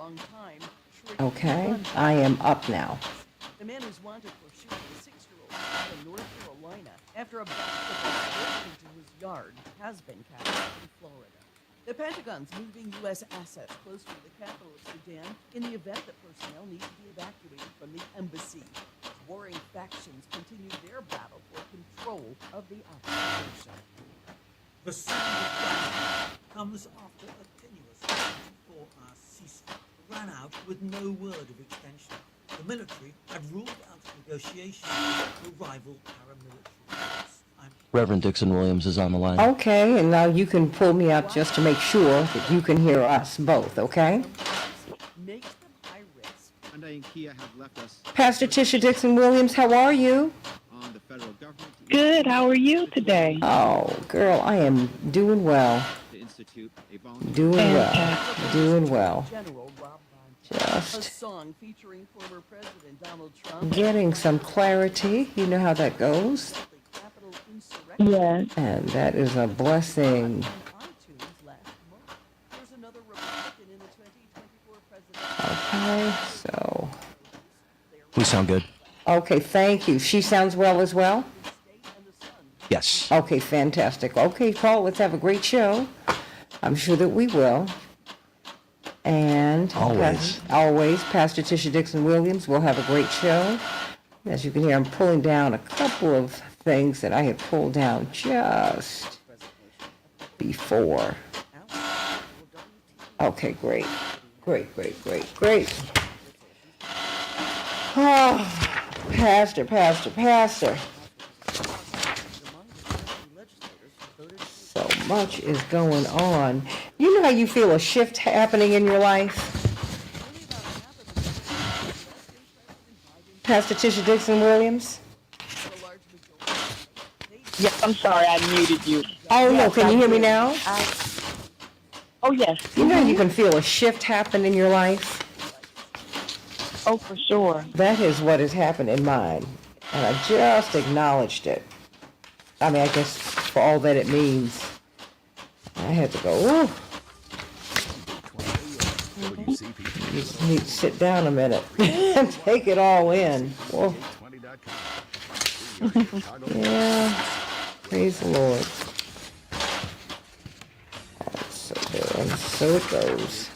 long time. Okay, I am up now. The man who's wanted for shooting a 6-year-old child in North Carolina after a basketball broke into his yard has been captured in Florida. The Pentagon's moving U.S. assets close to the capital of Sudan in the event that personnel need to be evacuated from the embassy. Warring factions continue their battle for control of the operation. The sound of gunfire comes after a tenuous 24-hour ceasefire ran out with no word of extension. The military had ruled out negotiations with rival paramilitary groups. Reverend Dixon Williams is on the line. Okay, and now you can pull me up just to make sure that you can hear us both, okay? Makes them high risk. Hyundai and Kia have left us. Pastor Tisha Dixon Williams, how are you? On the federal government. Good. How are you today? Oh, girl, I am doing well. To institute a voluntary. Doing well. General Rob Bonta. A Just song featuring former President Donald Trump. getting some clarity. You know how that goes. Capitol insurrection. Yes. And that is a blessing. On iTunes last month. There's another Republican in the 2024 presidential. Okay, so, We sound good. okay, thank you. She sounds well as well? State and the Sun. Yes. Okay, fantastic. Okay, Paul, let's have a great show. I'm sure that we will. And Always. always, Pastor Tisha Dixon Williams will have a great show. As you can hear, I'm pulling down a couple of things that I had pulled down just before. Okay, great. Great. Oh, Pastor. So much is going on. You know how you feel a shift happening in your life? Pastor Tisha Dixon Williams? Yes. I'm sorry. I muted you. Oh, no, Yes, can I you hear me did. now? Oh, yes. You know you can feel a shift happen in your life? Oh, for sure. That is what has happened in mine. And I just acknowledged it. I mean, I guess for all that it means, I had to go, ooh. You just need to sit down a minute and take it all in. Whoa. Yeah, praise the Lord. So there, and so it goes.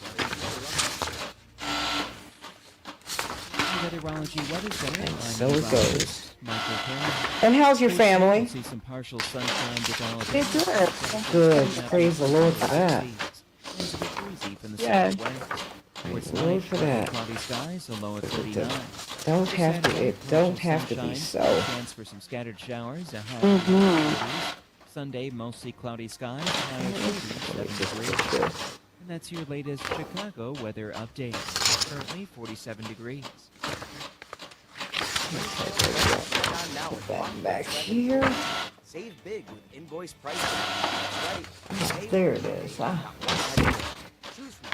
Meteorology weather center. And I'm so it meteorologist goes. Michael Perrin. And how's your We'll family? see some partial sunshine developing. It's good. Good. Praise the Lord for that. Winds a bit breezy from the Yes. southwest. Praise Towards the Lord night, for partly that. cloudy skies, a low at It 39. don't have to. Saturday, It don't partial have to be sunshine, so. Chance for some scattered showers, a high of 50 degrees. Sunday, mostly cloudy skies, high of 57 degrees. And that's your latest Chicago weather update. Currently 47 degrees. Back here. Save big with invoice pricing. That's right. There it is. Choose from.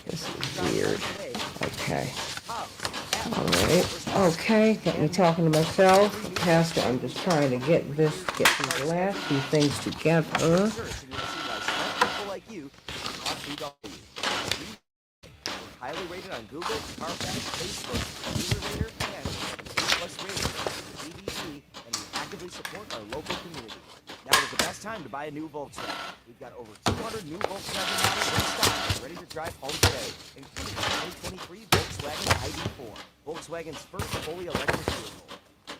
This is weird. Okay. All right. Okay. Got me talking to myself. Pastor, I'm just trying to get these last few things together. Search and you'll see why smart people like you are VW. We're highly rated on Google, CarFax, Facebook, DealerRater, and A+ rated. BBB, and we actively support our local community. Now is the best time to buy a new Volkswagen. We've got over 200 new Volkswagen models in stock, ready to drive home today, including the 2023 Volkswagen ID4, Volkswagen's first fully electric vehicle.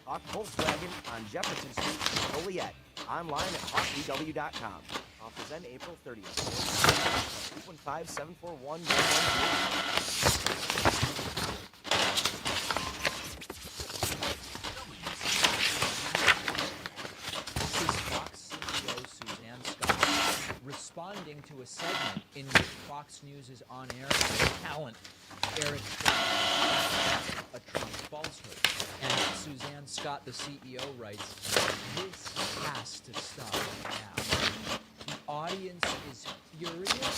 Talk Volkswagen on Jefferson Street in Joliet. Online at talkvw.com. Offers end April 30th. 815-741-113. Responding to a segment in which Fox News is on air with talent Eric Trump, a Trump falsehood. And Suzanne Scott, the CEO, writes, "This has to stop now. The audience is furious,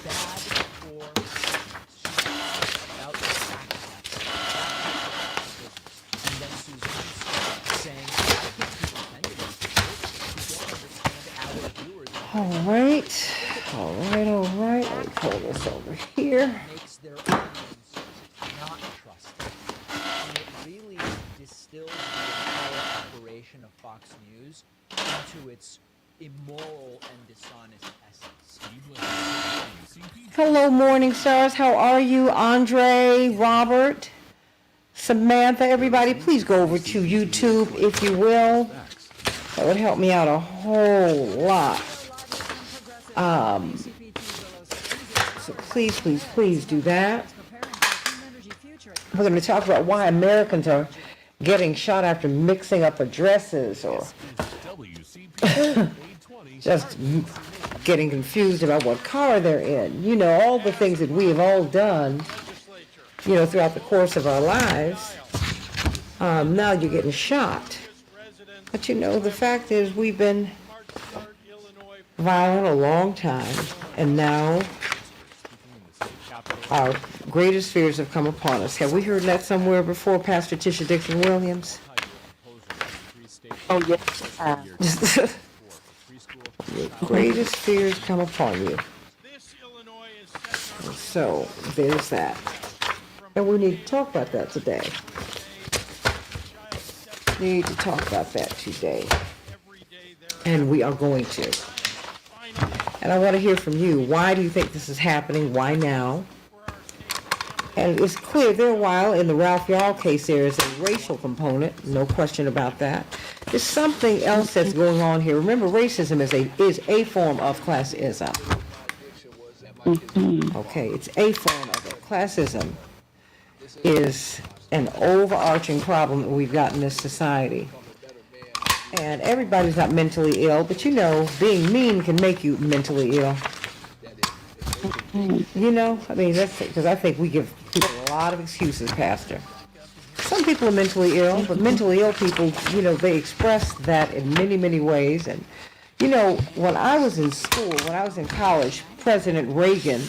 bad for about the fact check. And then Suzanne Scott saying, I think people offended us. You don't understand our viewers. All right. Let me pull this over here. here. makes their audience not trusting. And it really distills the entire operation of Fox News into its immoral and dishonest essence. Hello, Morning Stars. How are you? Andre, Robert, Samantha, everybody, please go over to YouTube if you will. That would help me out a whole lot. So please do that. We're going to talk about why Americans are getting shot after mixing up addresses or just getting confused about what car they're in. You know, all the things that we have all done, you know, throughout the course of our lives. Now you're getting shot. But you know, the fact is we've been violent a long time, and now our greatest fears have come upon us. Have we heard that somewhere before, Pastor Tisha Dixon Williams? Oh, yes. Your greatest fears come upon you. So, there's that. And we need to talk about that today. Need to talk about that today. And we are going to. And I want to hear from you. Why do you think this is happening? Why now? And it's clear there a while in the Ralph Yarl case there is a racial component, no question about that. There's something else that's going on here. Remember, racism is a form of classism. Okay, it's a form of it. Classism is an overarching problem that we've got in this society. And everybody's not mentally ill, but you know, being mean can make you mentally ill. You know, I mean, that's because I think we give people a lot of excuses, Pastor. Some people are mentally ill, but mentally ill people, you know, they express that in many, many ways. And, you know, when I was in school, when I was in college, President Reagan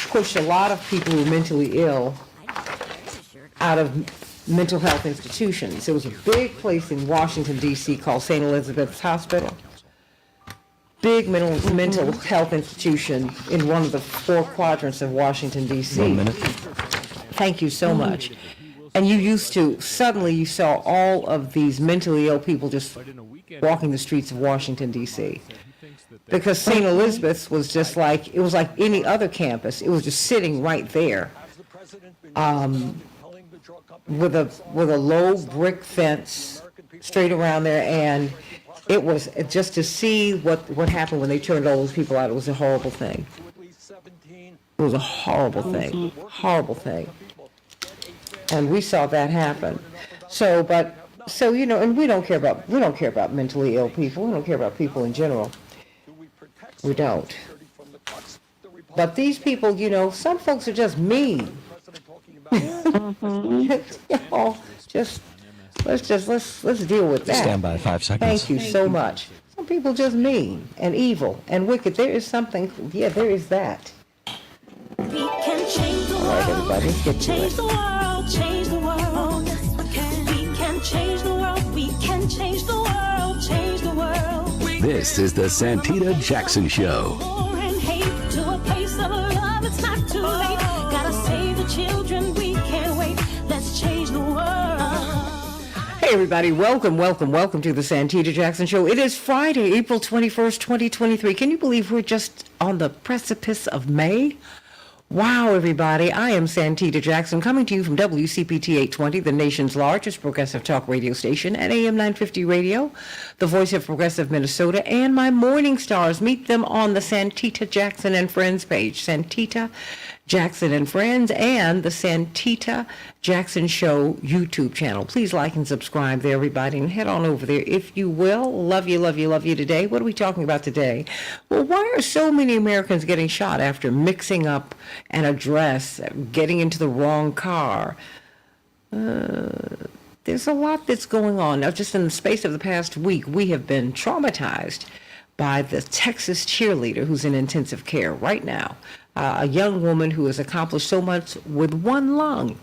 pushed a lot of people who were mentally ill out of mental health institutions. There was a big place in Washington, D.C. called St. Elizabeth's Hospital. Big mental health institution in one of the 4 quadrants of Washington, D.C. 1 minute. Thank you so much. And suddenly you saw all of these mentally ill people just walking the streets of Washington, D.C. Because St. Elizabeth's was just like, it was like any other campus. It was just sitting right there. With a low brick fence straight around there, and it was just to see what happened when they turned all those people out. It was a horrible thing. It was a horrible thing, and we saw that happen. So you know, and we don't care about mentally ill people. We don't care about people in general. We don't. But these people, you know, some folks are just mean. You know, let's deal with that. Stand by 5 seconds. Thank you so much. Some people just mean and evil and wicked. There is something, yeah, there is that. We can change the world. All right, everybody, get to Change it. the world, change the world. We can change the world, we can change the world, change the world. This is the Santita Jackson Show. War and hate to a place of love, it's not too late. Gotta save the children, we can't wait. Let's change the world. Hey everybody, welcome to the Santita Jackson Show. It is Friday, April 21st, 2023. Can you believe we're just on the precipice of May? Wow, everybody. I am Santita Jackson, coming to you from WCPT 820, the nation's largest progressive talk radio station, at AM 950 Radio, the voice of progressive Minnesota, and my morning stars. Meet them on the Santita Jackson and Friends page, Santita Jackson and Friends, and the Santita Jackson Show YouTube channel. Please like and subscribe there, everybody, and head on over there if you will. Love you today. What are we talking about today? Well, why are so many Americans getting shot after mixing up an address, getting into the wrong car? There's a lot that's going on. Now, just in the space of the past week, we have been traumatized by the Texas cheerleader who's in intensive care right now. A young woman who has accomplished so much with one lung,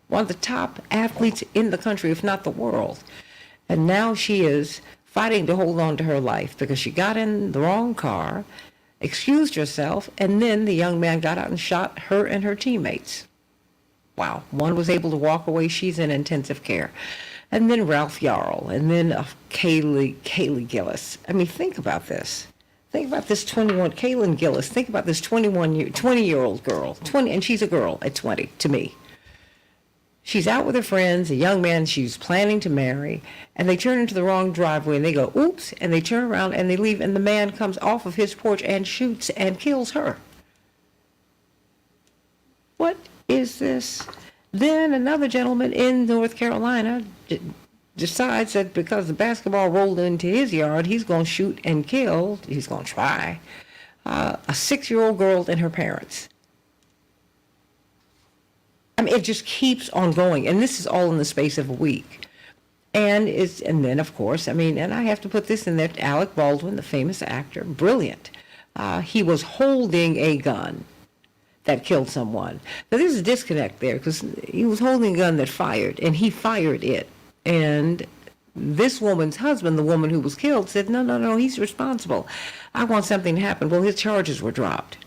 one of the top athletes in the country, if not the world. And now she is fighting to hold on to her life because she got in the wrong car excused herself, and then the young man got out and shot her and her teammates. Wow. One was able to walk away. She's in intensive care. And then Ralph Yarl, and then Kaylee Gillis. I mean, think about this. Think about this 21, Kaylin Gillis. Think about this 20-year-old girl. 20, and she's a girl at 20, to me. She's out with her friends, a young man she's planning to marry, and they turn into the wrong driveway, and they go, oops, and they turn around, and they leave, and the man comes off of his porch and shoots and kills her. What is this? Then another gentleman in North Carolina decides that because the basketball rolled into his yard, he's going to shoot and kill, he's going to try, a 6-year-old girl and her parents. I mean, it just keeps on going, and this is all in the space of a week. And then, of course, I mean, and I have to put this in there, Alec Baldwin, the famous actor, brilliant. He was holding a gun that killed someone. Now, there's a disconnect there, because he was holding a gun that fired, and he fired it. And this woman's husband, the woman who was killed, said, no, he's responsible. I want something to happen. Well, his charges were dropped.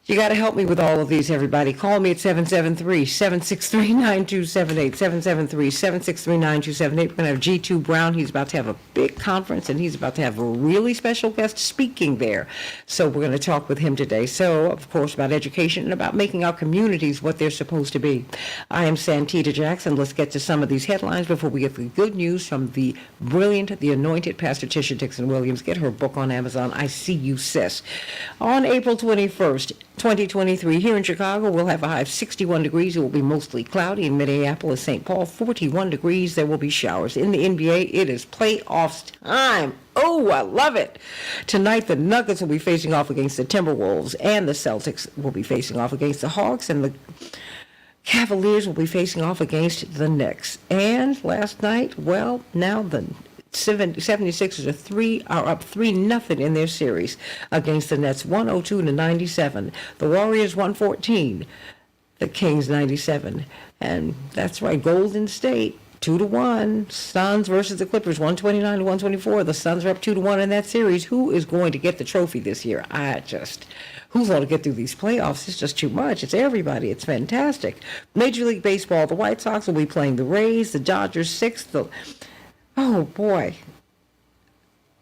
You got to help me with all of these, everybody. Call me at 773-763-9278, 773-763-9278. We're going to have G2 Brown. He's about to have a big conference, and he's about to have a really special guest speaking there. So we're going to talk with him today. So, of course, about education and about making our communities what they're supposed to be. I am Santita Jackson. Let's get to some of these headlines before we get the good news from the brilliant, the anointed Pastor Tisha Dixon Williams. Get her book on Amazon, I See You, Sis. On April 21st, 2023, here in Chicago, we'll have a high of 61 degrees. It will be mostly cloudy. In Minneapolis, St. Paul, 41 degrees. There will be showers. In the NBA, it is playoffs time. Oh, I love it. Tonight, the Nuggets will be facing off against the Timberwolves, and the Celtics will be facing off against the Hawks, and the Cavaliers will be facing off against the Knicks. And last night, well, now the 76ers are up 3-0 in their series against the Nets, 102-97. The Warriors 114, the Kings 97. And that's right, Golden State 2-1. Suns versus the Clippers 129-124. The Suns are up 2-1 in that series. Who is going to get the trophy this year? Who's going to get through these playoffs? It's just too much. It's everybody. It's fantastic. Major League Baseball, the White Sox will be playing the Rays, the Dodgers 6th. Oh boy,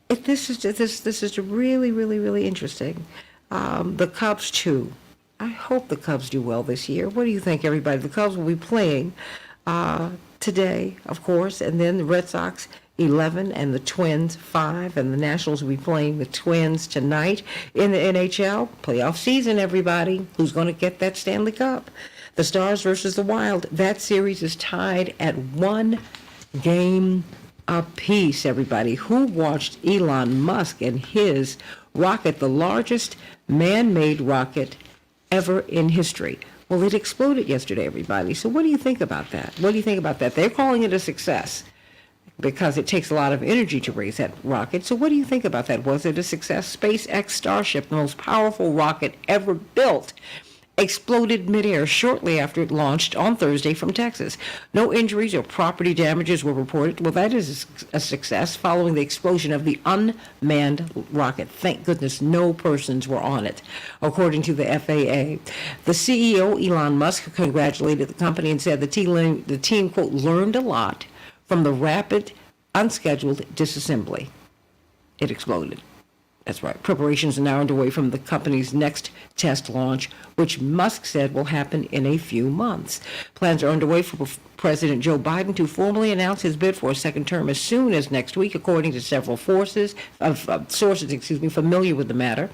this is really, really, really interesting. The Cubs too. I hope the Cubs do well this year. What do you think, everybody? The Cubs will be playing today, of course, and then the Red Sox 11 and the Twins 5, and the Nationals will be playing the Twins tonight in the NHL playoff season. Everybody, who's going to get that Stanley Cup? The Stars versus the Wild. That series is tied at 1 game apiece, everybody. Who watched Elon Musk and his rocket, the largest man-made rocket ever in history? Well, it exploded yesterday, everybody. So what do you think about that? What do you think about that? They're calling it a success because it takes a lot of energy to raise that rocket. So what do you think about that? Was it a success? SpaceX Starship, the most powerful rocket ever built, exploded midair shortly after it launched on Thursday from Texas. No injuries or property damages were reported. Well, that is a success following the explosion of the unmanned rocket. Thank goodness no persons were on it, according to the FAA. The CEO, Elon Musk, congratulated the company and said the team, quote, learned a lot from the rapid, unscheduled disassembly. It exploded. That's right. Preparations are now underway from the company's next test launch, which Musk said will happen in a few months. Plans are underway for President Joe Biden to formally announce his bid for a second term as soon as next week, according to several sources familiar with the matter.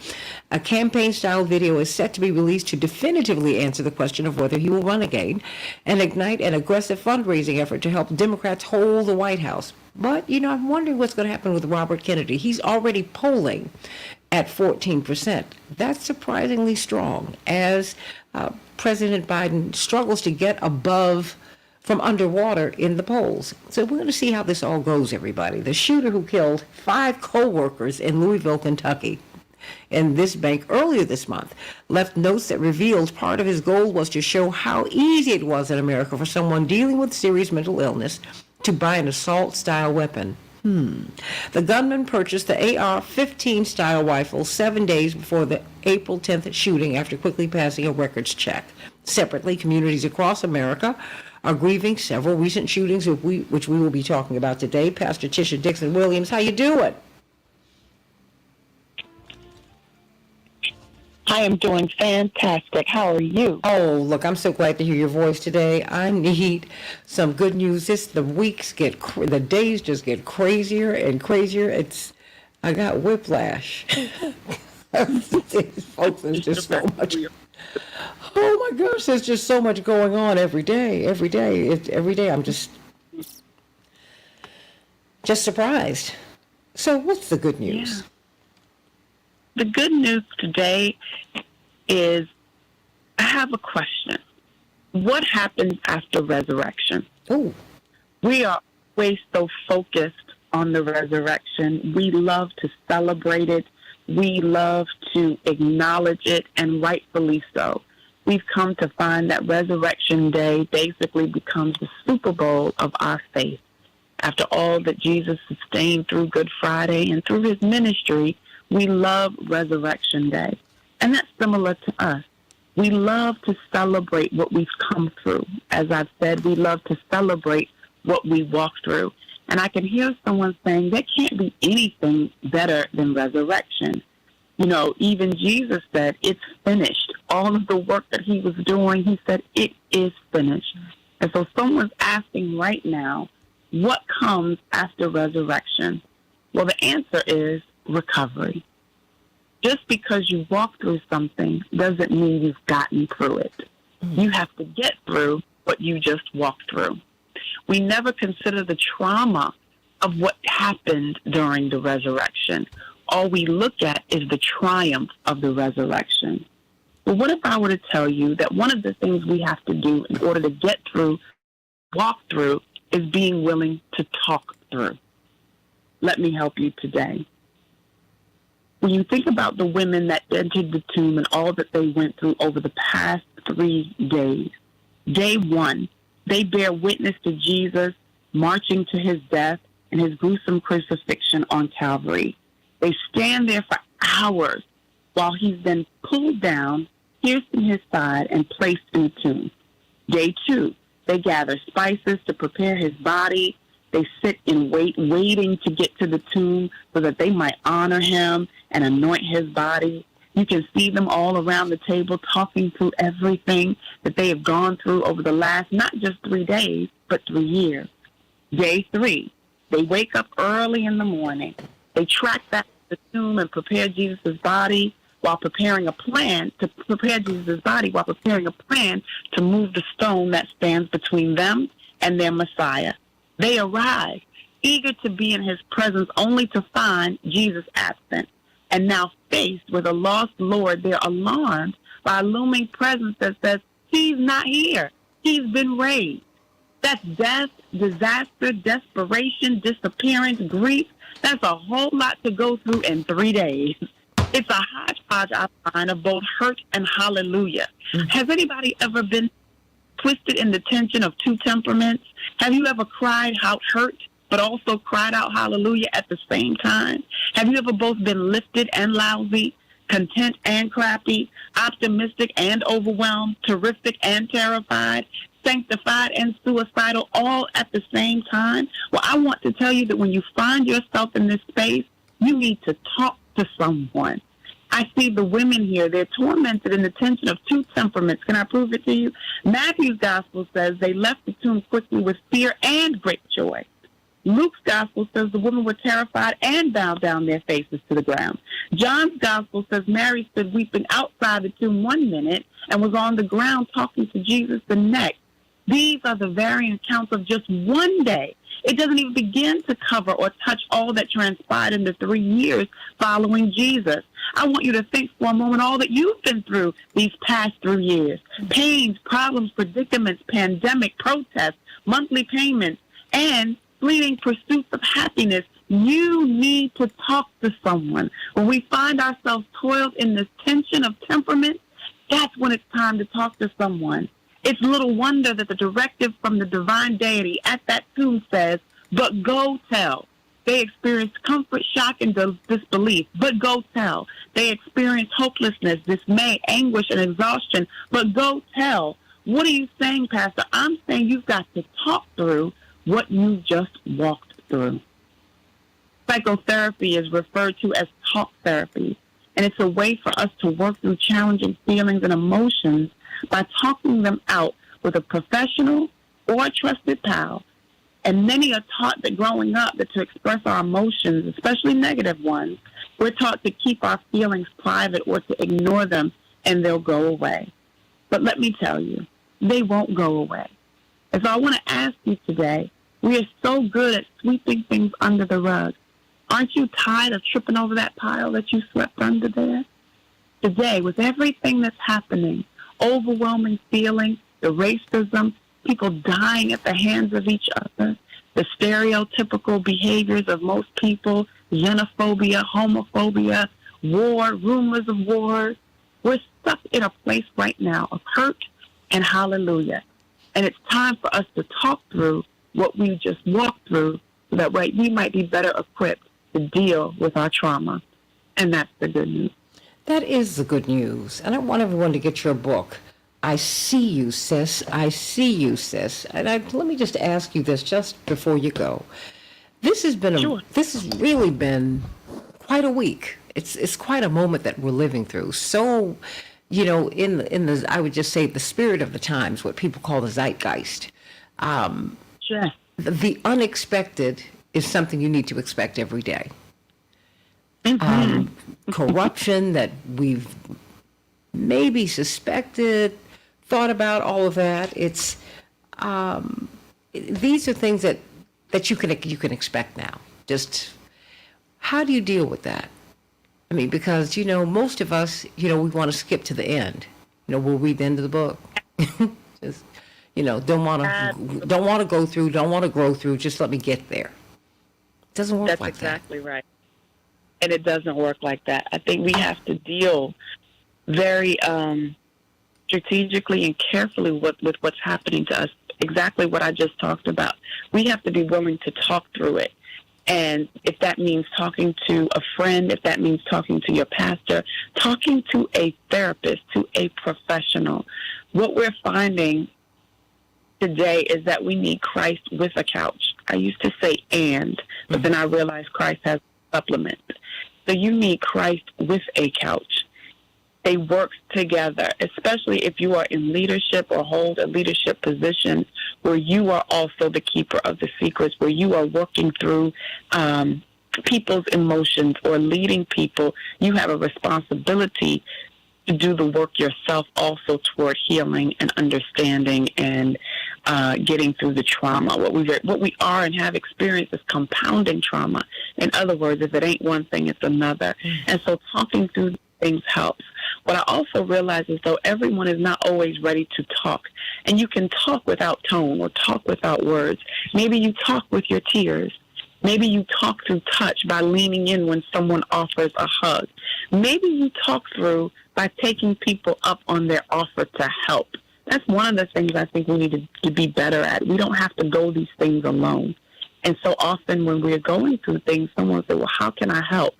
A campaign-style video is set to be released to definitively answer the question of whether he will run again and ignite an aggressive fundraising effort to help Democrats hold the White House. But, I'm wondering what's going to happen with Robert Kennedy. He's already polling at 14%. That's surprisingly strong as President Biden struggles to get from underwater in the polls. So we're going to see how this all goes, everybody. The shooter who killed 5 co-workers in Louisville, Kentucky, in this bank earlier this month, left notes that revealed part of his goal was to show how easy it was in America for someone dealing with serious mental illness to buy an assault-style weapon. The gunman purchased the AR-15 style rifle 7 days before the April 10th shooting after quickly passing a records check. Separately, communities across America are grieving several recent shootings, which we will be talking about today. Pastor Tisha Dixon Williams, how you doing? I am doing fantastic. How are you? Oh, look, I'm so glad to hear your voice today. I need some good news. The days just get crazier and crazier. I got whiplash. Folks, there's just so much. Oh my gosh, there's just so much going on every day. Every day, I'm just surprised. So, what's the good news? Yeah. The good news today is I have a question. What happens after resurrection? Oh. We are always so focused on the resurrection. We love to celebrate it. We love to acknowledge it, and rightfully so. We've come to find that Resurrection Day basically becomes the Super Bowl of our faith. After all that Jesus sustained through Good Friday and through his ministry, we love Resurrection Day. And that's similar to us. We love to celebrate what we've come through. As I've said, we love to celebrate what we walked through. And I can hear someone saying, there can't be anything better than resurrection. You know, even Jesus said, it's finished. All of the work that he was doing, he said, it is finished. And so someone's asking right now, what comes after resurrection? Well, the answer is recovery. Just because you walk through something doesn't mean you've gotten through it. You have to get through what you just walked through. We never consider the trauma of what happened during the resurrection. All we look at is the triumph of the resurrection. But what if I were to tell you that one of the things we have to do in order to get through, walk through, is being willing to talk through? Let me help you today. When you think about the women that entered the tomb and all that they went through over the past 3 days, day one, they bear witness to Jesus marching to his death and his gruesome crucifixion on Calvary. They stand there for hours while he's then pulled down, pierced in his side, and placed in a tomb. Day two, they gather spices to prepare his body. They sit in waiting to get to the tomb so that they might honor him and anoint his body. You can see them all around the table talking through everything that they have gone through over the last, not just 3 days, but 3 years. Day three, they wake up early in the morning. They track back to the tomb and prepare Jesus' body while preparing a plan to move the stone that stands between them and their Messiah. They arrive, eager to be in his presence, only to find Jesus absent. And now faced with a lost Lord, they're alarmed by a looming presence that says, he's not here. He's been raised. That's death, disaster, desperation, disappearance, grief. That's a whole lot to go through in 3 days. It's a hodgepodge, I find, of both hurt and hallelujah. Has anybody ever been twisted in the tension of two temperaments? Have you ever cried out hurt, but also cried out hallelujah at the same time? Have you ever both been lifted and lousy, content and crappy, optimistic and overwhelmed, terrific and terrified, sanctified and suicidal, all at the same time? Well, I want to tell you that when you find yourself in this space, you need to talk to someone. I see the women here. They're tormented in the tension of two temperaments. Can I prove it to you? Matthew's gospel says they left the tomb quickly with fear and great joy. Luke's gospel says the women were terrified and bowed down their faces to the ground. John's gospel says Mary stood weeping outside the tomb 1 minute and was on the ground talking to Jesus the next. These are the varying accounts of just 1 day. It doesn't even begin to cover or touch all that transpired in the 3 years following Jesus. I want you to think for a moment all that you've been through these past 3 years. Pains, problems, predicaments, pandemic, protests, monthly payments, and fleeting pursuits of happiness. You need to talk to someone. When we find ourselves toiled in this tension of temperament, that's when it's time to talk to someone. It's little wonder that the directive from the divine deity at that tomb says, but go tell. They experience comfort, shock, and disbelief, but go tell. They experience hopelessness, dismay, anguish, and exhaustion, but go tell. What are you saying, Pastor? I'm saying you've got to talk through what you just walked through. Psychotherapy is referred to as talk therapy, and it's a way for us to work through challenging feelings and emotions by talking them out with a professional or a trusted pal. And many are taught that growing up that to express our emotions, especially negative ones, we're taught to keep our feelings private or to ignore them, and they'll go away. But let me tell you, they won't go away. And so I want to ask you today, we are so good at sweeping things under the rug. Aren't you tired of tripping over that pile that you swept under there? Today, with everything that's happening, overwhelming feeling, the racism, people dying at the hands of each other, the stereotypical behaviors of most people, xenophobia, homophobia, war, rumors of wars. We're stuck in a place right now of hurt and hallelujah. And it's time for us to talk through what we just walked through so that way we might be better equipped to deal with our trauma. And that's the good news. That is the good news. And I want everyone to get your book. I see you, sis. I see you, sis. And let me just ask you this just before you go. This has really been quite a week. It's quite a moment that we're living through. So, in the I would just say the spirit of the times, what people call the zeitgeist. Sure. The unexpected is something you need to expect every day. Corruption that we've maybe suspected, thought about, all of that. It's these are things that you can expect now. Just how do you deal with that? I mean, because most of us, we want to skip to the end. We'll read the end of the book. Just don't want to go through, don't want to grow through. Just let me get there. It doesn't work like that. That's exactly right. And it doesn't work like that. I think we have to deal very strategically and carefully with what's happening to us. Exactly what I just talked about. We have to be willing to talk through it. And if that means talking to a friend, if that means talking to your pastor, talking to a therapist, to a professional, what we're finding today is that we need Christ with a couch. I used to say but then I realized Christ has a supplement. So you need Christ with a couch. They work together, especially if you are in leadership or hold a leadership position where you are also the keeper of the secrets, where you are working through people's emotions or leading people. You have a responsibility to do the work yourself also toward healing and understanding and getting through the trauma. What we are and have experienced is compounding trauma. In other words, if it ain't one thing, it's another. And so talking through things helps. What I also realize is, though, everyone is not always ready to talk. And you can talk without tone or talk without words. Maybe you talk with your tears. Maybe you talk through touch by leaning in when someone offers a hug. Maybe you talk through by taking people up on their offer to help. That's one of the things I think we need to be better at. We don't have to go these things alone. And so often when we're going through things, someone will say, well, how can I help?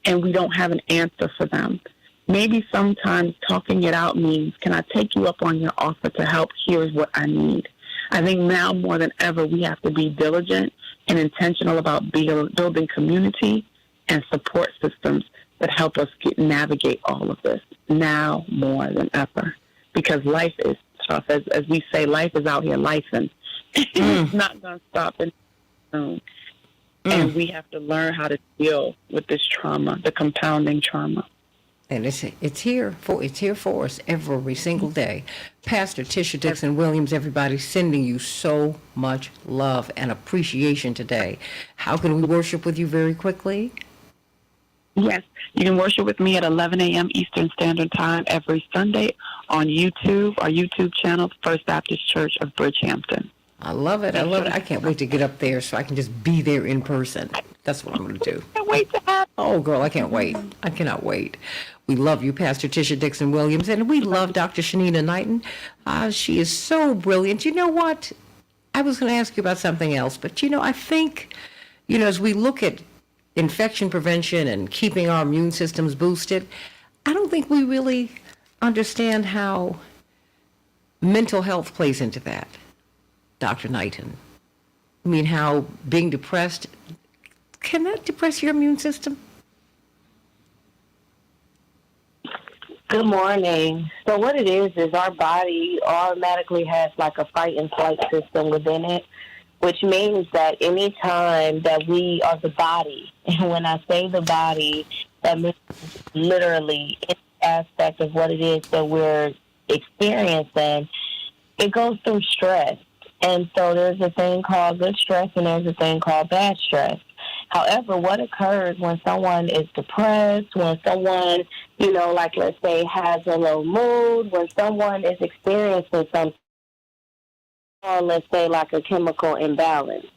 And we don't have an answer for them. Maybe sometimes talking it out means, can I take you up on your offer to help? Here's what I need. I think now more than ever, we have to be diligent and intentional about building community and support systems that help us navigate all of this now more than ever. Because life is tough. As we say, life is out here lifing. It's not going to stop anytime soon. And we have to learn how to deal with this trauma, the compounding trauma. And it's here for us every single day. Pastor Tisha Dixon Williams, everybody, sending you so much love and appreciation today. How can we worship with you very quickly? Yes, you can worship with me at 11 a.m. Eastern Standard Time every Sunday on YouTube, our YouTube channel, First Baptist Church of Bridgehampton. I love it. I can't wait to get up there so I can just be there in person. That's what I'm going to do. I can't wait to have. Oh, girl, I can't wait. I cannot wait. We love you, Pastor Tisha Dixon Williams, and we love Dr. Shanina Knighton. She is so brilliant. You know what? I was going to ask you about something else, but I think As we look at infection prevention and keeping our immune systems boosted, I don't think we really understand how mental health plays into that, Dr. Knighton. I mean, how being depressed, can that depress your immune system? Good morning. So what it is our body automatically has like a fight and flight system within it, which means that any time that we are the body, and when I say the body, that means literally any aspect of what it is that we're experiencing, it goes through stress. And so there's a thing called good stress and there's a thing called bad stress. However, what occurs when someone is depressed, when someone, like let's say has a low mood, when someone is experiencing something, or let's say like a chemical imbalance.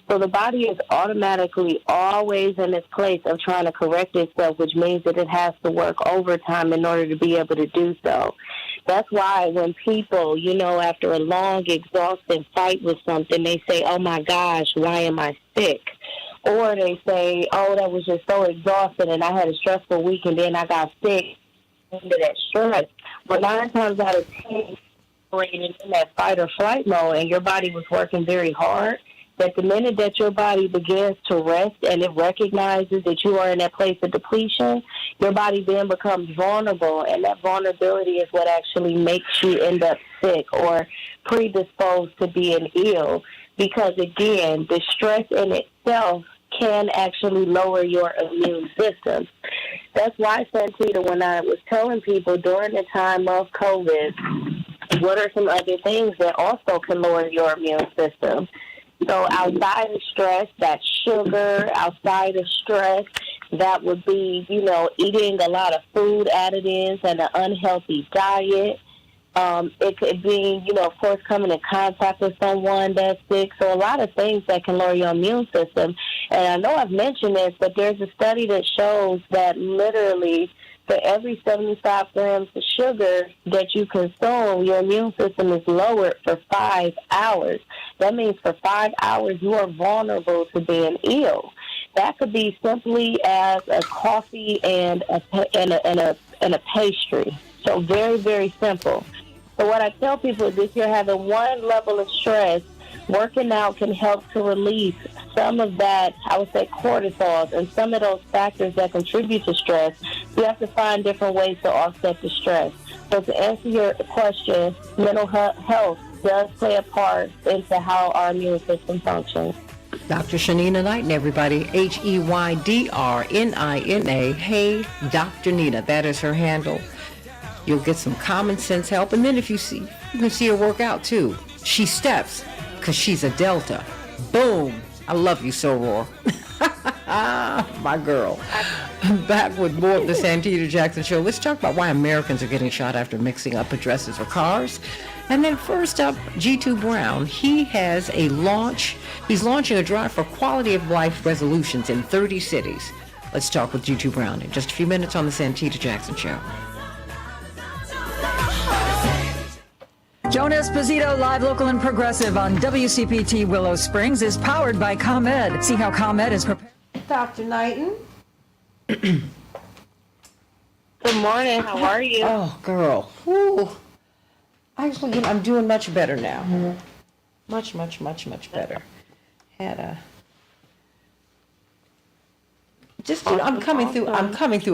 So the body is automatically always in this place of trying to correct itself, which means that it has to work overtime in order to be able to do so. That's why when people, after a long, exhausting fight with something, they say, oh my gosh, why am I sick? Or they say, oh, that was just so exhausting and I had a stressful week and then I got sick under that stress. But 9 times out of 10, in that fight or flight mode and your body was working very hard, that the minute that your body begins to rest and it recognizes that you are in that place of depletion, your body then becomes vulnerable, and that vulnerability is what actually makes you end up sick or predisposed to being ill, because again, the stress in itself can actually lower your immune system. That's why, Santita, when I was telling people during the time of COVID, what are some other things that also can lower your immune system? So outside of stress, that's sugar. Outside of stress, that would be, eating a lot of food additives and an unhealthy diet. It could be, of course, coming in contact with someone that's sick. So a lot of things that can lower your immune system. And I know I've mentioned this, but there's a study that shows that literally for every 75 grams of sugar that you consume, your immune system is lowered for 5 hours. That means for 5 hours you are vulnerable to being ill. That could be simply as a coffee and a pastry. So very, very simple. So what I tell people is if you're having one level of stress, working out can help to release some of that, I would say, cortisol and some of those factors that contribute to stress. You have to find different ways to offset the stress. So to answer your question, mental health does play a part into how our immune system functions. Dr. Shanina Knighton, everybody, Heydrnina. Hey, Dr. Nina, that is her handle. You'll get some common sense help, and then you can see her work out too. She steps, because she's a Delta. Boom. I love you, Soror. My girl. Back with more of the Santita Jackson Show. Let's talk about why Americans are getting shot after mixing up addresses or cars. And then first up, G2 Brown. He's launching a drive for quality of life resolutions in 30 cities. Let's talk with G2 Brown in just a few minutes on the Santita Jackson Show. Joan Esposito, live, local, and progressive on WCPT Willow Springs is powered by ComEd. See how ComEd is prepared. Dr. Knighton. Good morning. How are you? Oh, girl. Whew. Actually, I'm doing much better now. Much, much, much, much better. I'm coming through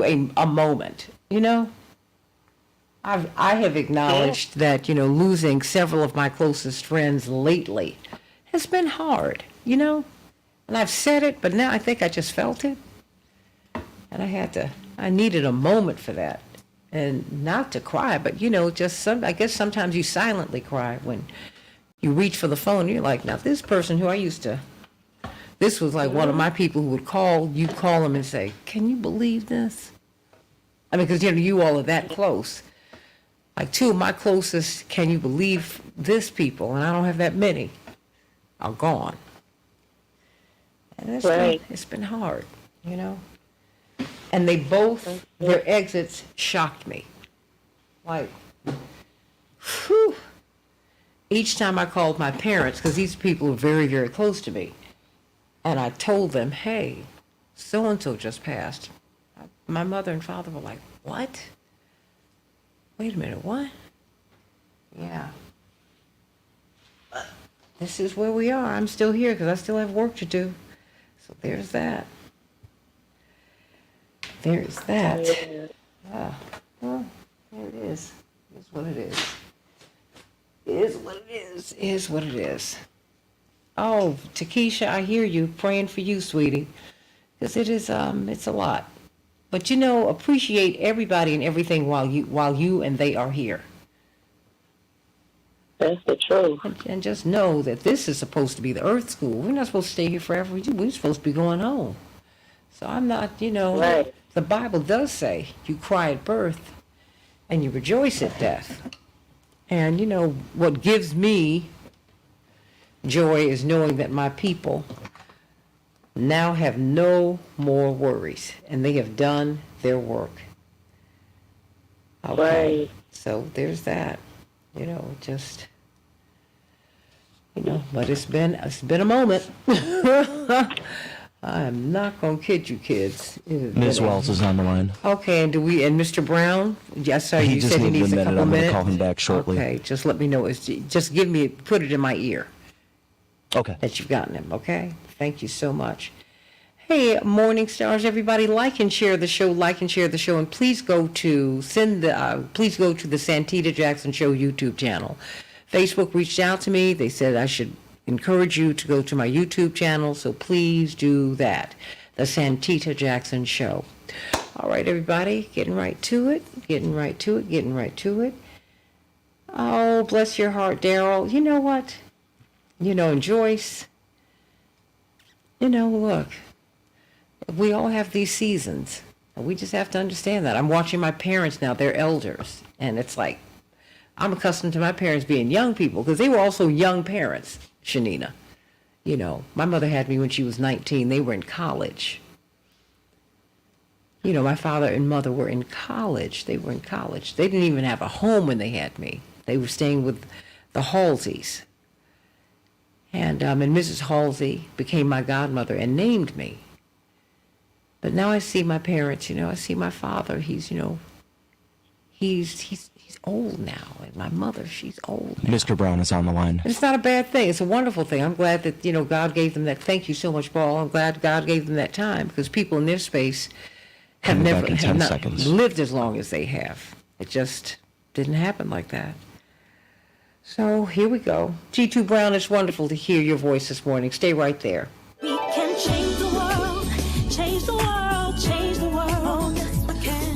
a moment, I have acknowledged that, losing several of my closest friends lately has been hard, and I've said it, but now I think I just felt it. And I needed a moment for that. And not to cry, but, I guess sometimes you silently cry when you reach for the phone. You're like, now this person who this was like one of my people who would call them and say, can you believe this? I mean, because, you all are that close. Like 2 of my closest, can you believe this people, and I don't have that many, are gone. And it's been hard, And they both, their exits shocked me. Like, whew. Each time I called my parents, because these people are very, very close to me, And I told them, hey, so-and-so just passed. My mother and father were like, what? Wait a minute, what? Yeah. This is where we are. I'm still here because I still have work to do. So there's that. There's that. Well, there it is. It is what it is. It is what it is. It is what it is. Oh, Takesha, I hear you. Praying for you, sweetie. Because it is, it's a lot. But appreciate everybody and everything while you and they are here. That's the truth. And just know that this is supposed to be the Earth School. We're not supposed to stay here forever. We're supposed to be going home. So I'm not, Right. The Bible does say you cry at birth and you rejoice at death. And, what gives me joy is knowing that my people now have no more worries and they have done their work. Okay. Right. So there's that. But it's been a moment. I'm not gonna kid you, kids. Ms. Wells is on the line. Okay, and Mr. Brown? Yes, sir. He You just said he needed needs a a minute. couple I'm going to minutes. call him back shortly. Okay, just let me know. Just put it in my ear Okay. that you've gotten him. Okay, thank you so much. Hey, Morning Stars, everybody, like and share the show, and please go to the Santita Jackson Show YouTube channel. Facebook reached out to me. They said I should encourage you to go to my YouTube channel, so please do that. The Santita Jackson Show. All right, everybody, getting right to it. Oh, bless your heart, Daryl. You know what? And Joyce, look, we all have these seasons. We just have to understand that. I'm watching my parents now. They're elders. And it's like, I'm accustomed to my parents being young people because they were also young parents, Shanina. My mother had me when she was 19. They were in college. My father and mother were in college. They were in college. They didn't even have a home when they had me. They were staying with the Halseys. And Mrs. Halsey became my godmother and named me. But now I see my parents, I see my father. He's old now. And my mother, she's old now. Mr. Brown is on the line. It's not a bad thing. It's a wonderful thing. I'm glad that, God gave them that. Thank you so much, Paul. I'm glad God gave them that time because people in their space have Coming never back in have 10 not seconds. lived as long as they have. It just didn't happen like that. So here we go. G2 Brown, it's wonderful to hear your voice this morning. Stay right there. We can change the world, change the world, change the world.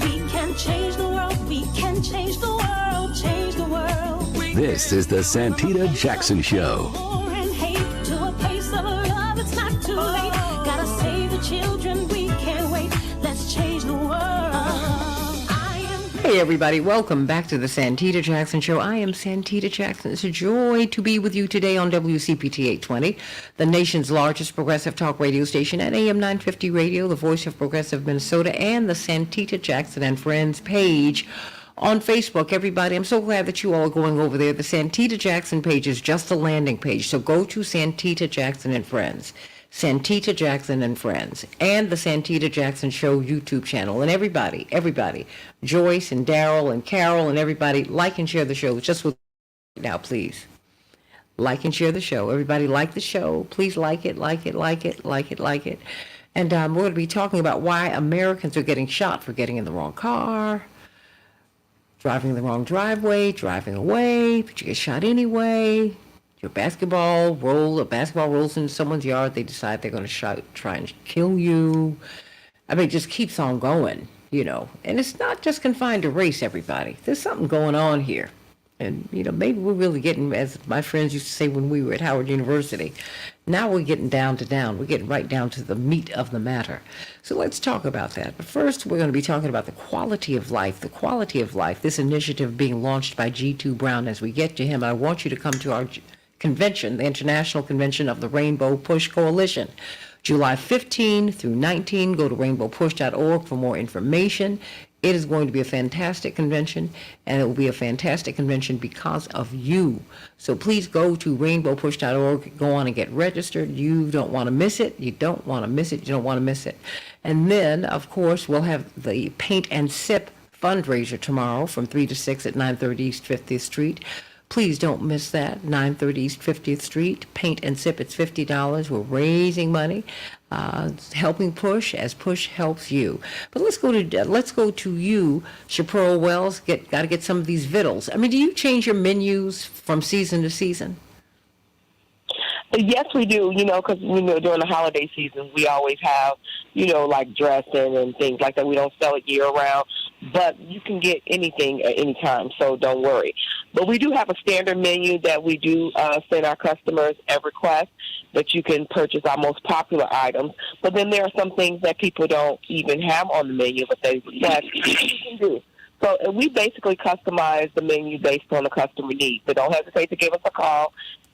We can change the world, we can change the world, change the world. This is the Santita Jackson Show. War and hate to a place of love, it's not too late. Gotta save the children, we can't wait. Let's change the world. Hey everybody, welcome back to the Santita Jackson Show. I am Santita Jackson. It's a joy to be with you today on WCPT 820, the nation's largest progressive talk radio station at AM 950 Radio, the voice of progressive Minnesota, and the Santita Jackson and Friends page on Facebook. Everybody, I'm so glad that you all are going over there. The Santita Jackson page is just a landing page, so go to Santita Jackson and Friends. Santita Jackson and Friends, and the Santita Jackson Show YouTube channel. And everybody, Joyce and Daryl and Carol and everybody, like and share the show. Just with now, please. Like and share the show. Everybody like the show. Please like it. And we're going to be talking about why Americans are getting shot for getting in the wrong car, driving in the wrong driveway, driving away, but you get shot anyway. A basketball rolls into someone's yard, they decide they're going to try and kill you. I mean, it just keeps on going, And it's not just confined to race, everybody. There's something going on here. And, maybe we're really getting, as my friends used to say when we were at Howard University, now we're getting We're getting right down to the meat of the matter. So let's talk about that. But first, we're going to be talking about the quality of life. This initiative being launched by G2 Brown. As we get to him, I want you to come to our convention, the International Convention of the Rainbow Push Coalition. July 15 through 19, go to rainbowpush.org for more information. It is going to be a fantastic convention, and it will be a fantastic convention because of you. So please go to rainbowpush.org, go on and get registered. You don't want to miss it. You don't want to miss it. You don't want to miss it. And then, of course, we'll have the Paint and Sip fundraiser tomorrow from 3 to 6 at 930 East 50th Street. Please don't miss that. 930 East 50th Street. Paint and Sip. It's $50. We're raising money, helping Push as Push helps you. But let's go to you, Chaparral Wells. Got to get some of these vittles. I mean, do you change your menus from season to season? Yes, we do, because, during the holiday season, we always have, like dressing and things like that. We don't sell it year-round, but you can get anything at any time, so don't worry. But we do have a standard menu that we do send our customers at request that you can purchase our most popular items. But then there are some things that people don't even have on the menu, but they request you can do. So we basically customize the menu based on the customer needs. So don't hesitate to give us a call,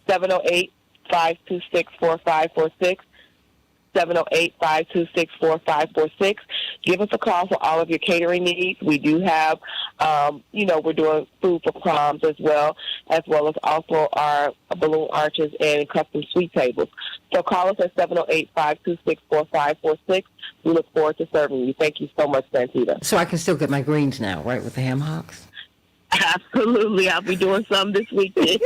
708-526-4546, 708-526-4546. Give us a call for all of your catering needs. We do have, we're doing food for proms as well as also our balloon arches and custom suite tables. So call us at 708-526-4546. We look forward to serving you. Thank you so much, Santita. So I can still get my greens now, right, with the ham hocks? Absolutely. I'll be doing some this weekend.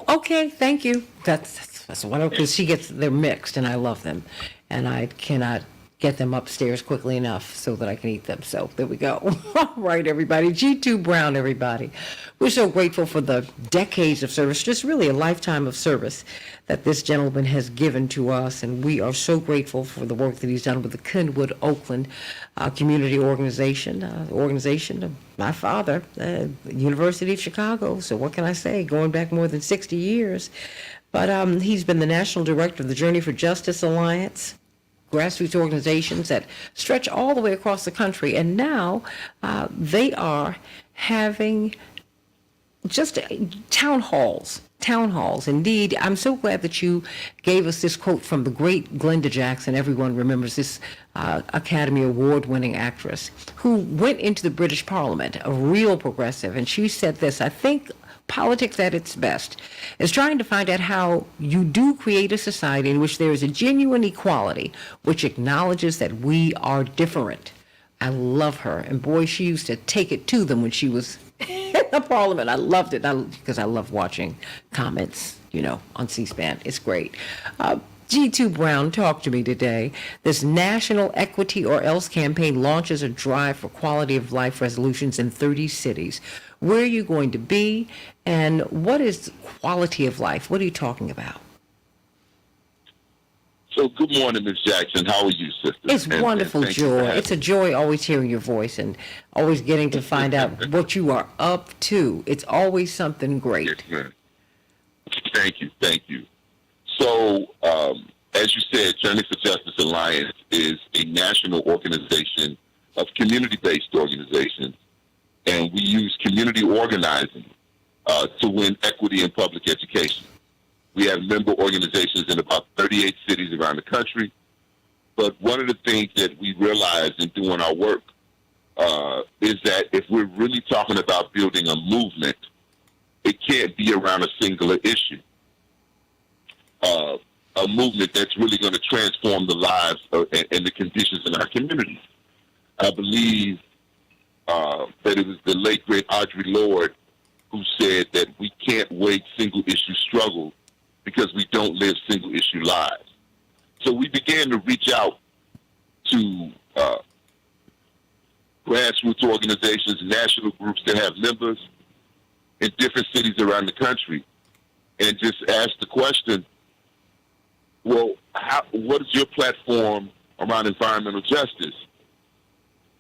Okay, thank you. That's wonderful because they're mixed and I love them, and I cannot get them upstairs quickly enough so that I can eat them. So there we go. All right, everybody. G2 Brown, everybody. We're so grateful for the decades of service, just really a lifetime of service that this gentleman has given to us, and we are so grateful for the work that he's done with the Kenwood Oakland community organization of my father, University of Chicago. So what can I say? Going back more than 60 years. But he's been the national director of the Journey for Justice Alliance, grassroots organizations that stretch all the way across the country. And now they are having just town halls. Indeed, I'm so glad that you gave us this quote from the great Glenda Jackson. Everyone remembers this Academy Award-winning actress who went into the British Parliament, a real progressive, and she said this: I think politics at its best is trying to find out how you do create a society in which there is a genuine equality, which acknowledges that we are different. I love her. And boy, she used to take it to them when she was in the Parliament. I loved it because I love watching comments, on C-SPAN. It's great. G2 Brown, talk to me today. This National Equity or Else campaign launches a drive for quality of life resolutions in 30 cities. Where are you going to be, and what is quality of life? What are you talking about? So good morning, Ms. Jackson. How are you, sister? It's wonderful, Joy. It's a joy always hearing your voice and always getting to find out what you are up to. It's always something great. Yes, ma'am. Thank you. So, as you said, Journey for Justice Alliance is a national organization of community-based organizations, and we use community organizing to win equity in public education. We have member organizations in about 38 cities around the country. But one of the things that we realized in doing our work is that if we're really talking about building a movement, it can't be around a singular issue. A movement that's really going to transform the lives and the conditions in our communities. I believe that it was the late, great Audre Lorde who said that we can't wage single-issue struggle because we don't live single-issue lives. So we began to reach out to grassroots organizations, national groups that have members in different cities around the country, and just ask the question, well, what is your platform around environmental justice?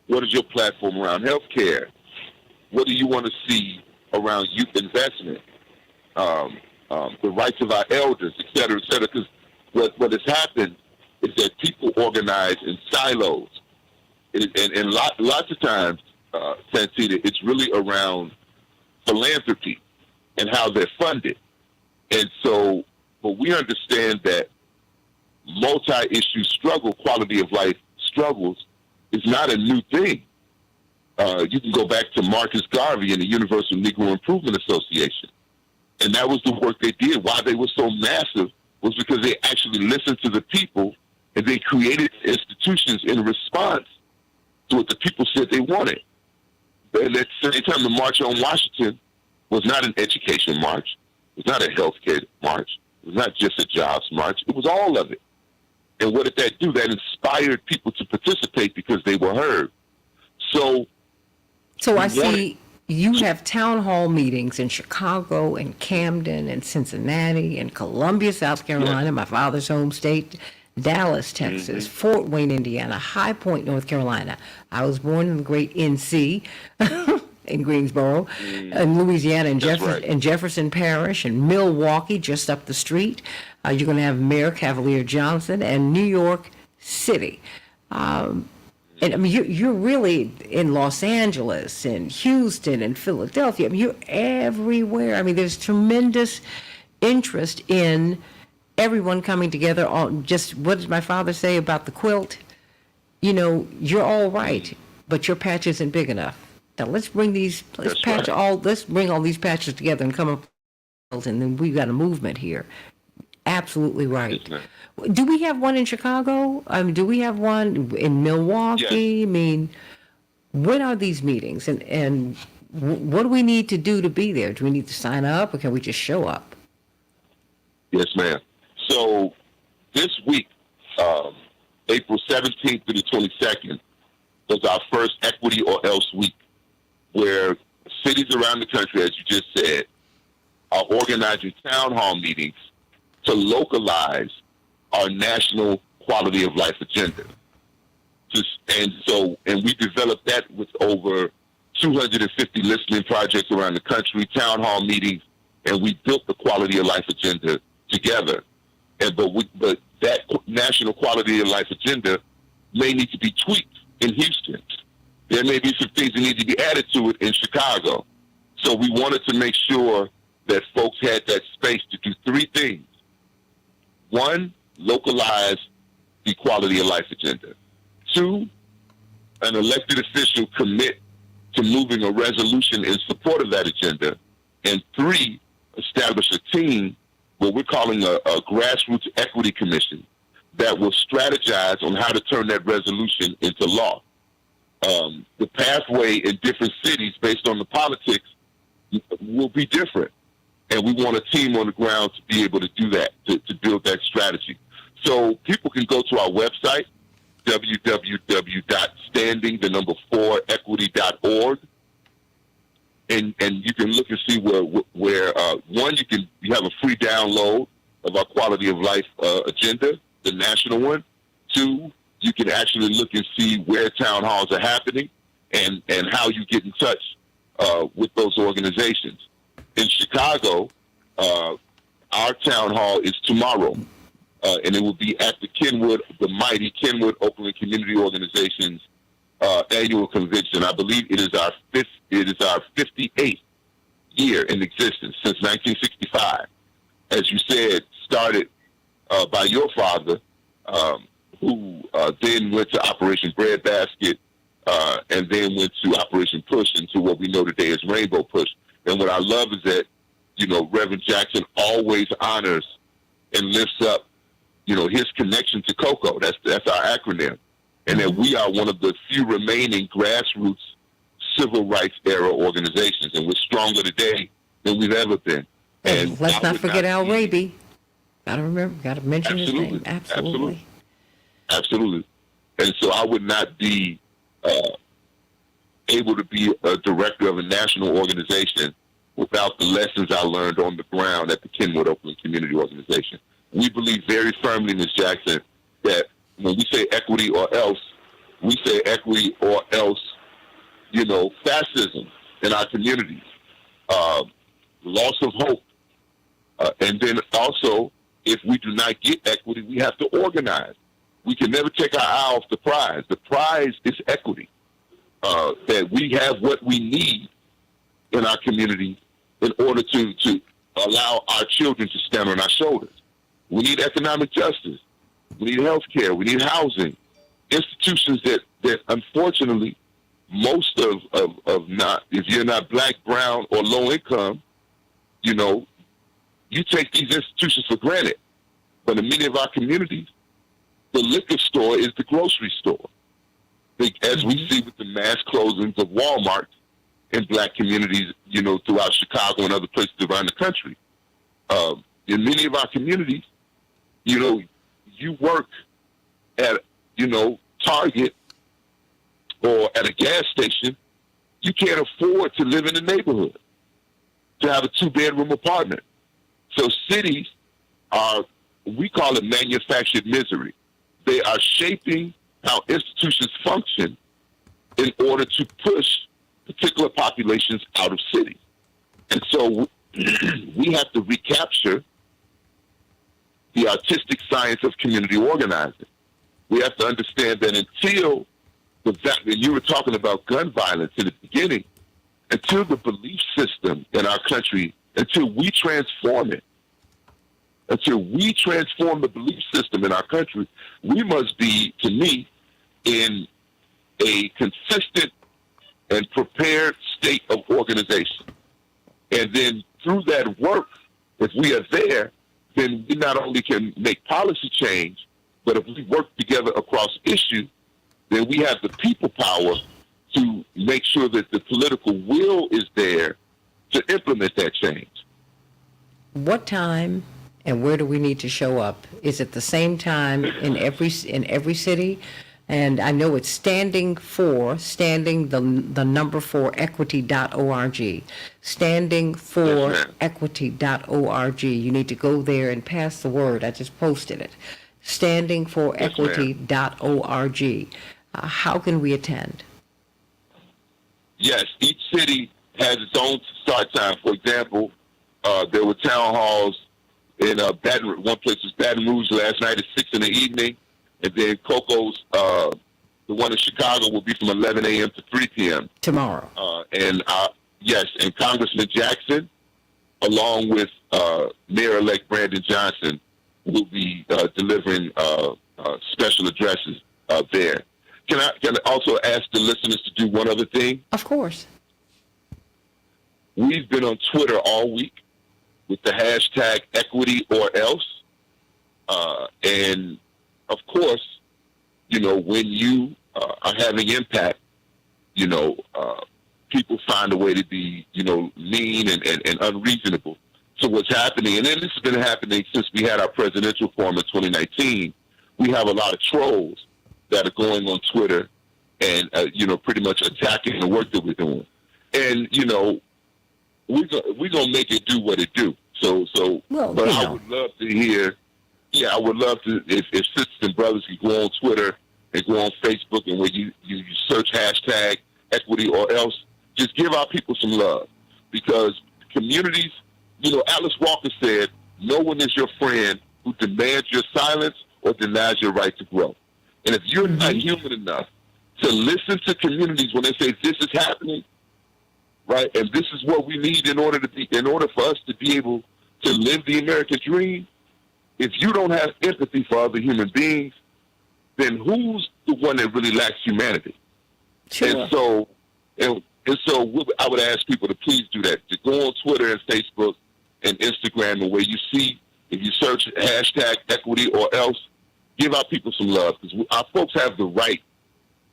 What is your platform around health care? What do you want to see around youth investment? The rights of our elders, et cetera, because what has happened is that people organize in silos. And lots of times, Santita, it's really around philanthropy and how they're funded. And so, but we understand that multi-issue struggle, quality of life struggles, is not a new thing. You can go back to Marcus Garvey and the Universal Negro Improvement Association. And that was the work they did. Why they were so massive was because they actually listened to the people and they created institutions in response to what the people said they wanted. And at the same time, the March on Washington was not an education march. It was not a healthcare march. It was not just a jobs march. It was all of it. And what did that do? That inspired people to participate because they were heard. So I see you have town hall meetings in Chicago and Camden and Cincinnati and Columbia, South Carolina, my father's home state, Dallas, Texas, Fort Wayne, Indiana, High Point, North Carolina. I was born in the great NC in Greensboro, in Louisiana, in Jefferson Parish, and Milwaukee, just up the street. You're going to have Mayor Cavalier Johnson, and New York City. And I mean, you're really in Los Angeles, and Houston, and Philadelphia. I mean, you're everywhere. I mean, there's tremendous interest in everyone coming together on just, what did my father say about the quilt? You know, you're all right, but your patch isn't big enough. Now let's bring let's bring all these patches together and come up, and then we've got a movement here. Absolutely right. Yes, do we have one in Chicago? Do we have one in Milwaukee? Yes. I mean, when are these meetings, and what do we need to do to be there? Do we need to sign up, or can we just show up? Yes, ma'am. So this week, April 17th through the 22nd, was our first Equity or Else week, where cities around the country, as you just said, are organizing town hall meetings to localize our national quality of life agenda. And we developed that with over 250 listening projects around the country, town hall meetings, and we built the quality of life agenda together. But that national quality of life agenda may need to be tweaked in Houston. There may be some things that need to be added to it in Chicago. So we wanted to make sure that folks had that space to do three things. One, localize the quality of life agenda. Two, an elected official commit to moving a resolution in support of that agenda. And three, establish a team, what we're calling a grassroots equity commission, that will strategize on how to turn that resolution into law. The pathway in different cities based on the politics will be different. And we want a team on the ground to be able to do that, to build that strategy. So people can go to our website, www.standing4equity.org, and you can look and see where one, you have a free download of our quality of life agenda, the national one. Two, you can actually look and see where town halls are happening and how you get in touch with those organizations. In Chicago, our town hall is tomorrow, and it will be at the mighty Kenwood Oakland Community Organization's annual convention. I believe it is our 58th year in existence, since 1965. As you said, started by your father, who then went to Operation Breadbasket, and then went to Operation Push, into what we know today as Rainbow Push. And what I love is that, Reverend Jackson always honors and lifts up, his connection to COCO. That's our acronym. And that we are one of the few remaining grassroots civil rights era organizations. And we're stronger today than we've ever been. And let's not forget Al Raby. Got to mention his name. Absolutely. And so I would not be able to be a director of a national organization without the lessons I learned on the ground at the Kenwood Oakland Community Organization. We believe very firmly, Ms. Jackson, that when we say equity or else, we say equity or else, fascism in our communities, loss of hope. And then also, if we do not get equity, we have to organize. We can never take our eye off the prize. The prize is equity. That we have what we need in our community in order to allow our children to stand on our shoulders. We need economic justice. We need health care. We need housing. institutions that unfortunately most of not, if you're not black, brown, or low income, you know, you take these institutions for granted. But in many of our communities, the liquor store is the grocery store. As we see with the mass closings of Walmart in black communities, you know, throughout Chicago and other places around the country. In many of our communities, you know, you work at, you know, Target or at a gas station, you can't afford to live in the neighborhood, to have a 2-bedroom apartment. So cities are, we call it manufactured misery. They are shaping how institutions function in order to push particular populations out of cities. And so we have to recapture the artistic science of community organizing. We have to understand that until the fact that you were talking about gun violence in the beginning, until the belief system in our country, until we transform it, until we transform the belief system in our country, we must be, to me, in a consistent and prepared state of organization. And then through that work, if we are there, then we not only can make policy change, but if we work together across issues, then we have the people power to make sure that the political will is there to implement that change. What time and where do we need to show up? Is it the same time in every city? And I know it's standing the number 4 equity.org. Standing for equity.org. You need to go there and pass the word. I just posted it. Standing for equity.org. How can we attend? Yes, each city has its own start time. For example, there were town halls in one place was Baton Rouge last night at 6 in the evening. And then Coco's, the one in Chicago, will be from 11 a.m. to 3 p.m. tomorrow. Yes, and Congressman Jackson, along with Mayor-elect Brandon Johnson, will be delivering special addresses there. Can I also ask the listeners to do one other thing? Of course. We've been on Twitter all week with the hashtag equity or else. And of course, you know, when you are having impact, you know, people find a way to be, you know, mean and unreasonable. So what's happening, and then this has been happening since we had our presidential forum in 2019, we have a lot of trolls that are going on Twitter and, you know, pretty much attacking the work that we're doing. And, you know, we're going to make it do what it do. But I would love to hear, I would love to, if sisters and brothers could go on Twitter and go on Facebook and where you search hashtag equity or else, just give our people some love. Because communities, you know, Alice Walker said, no one is your friend who demands your silence or denies your right to grow. And if you're not human enough to listen to communities when they say this is happening, right, and this is what we need in order for us to be able to live the American dream, if you don't have empathy for other human beings, then who's the one that really lacks humanity? Sure. And so I would ask people to please do that, to go on Twitter and Facebook and Instagram, and where you see, if you search hashtag equity or else, give our people some love, because our folks have the right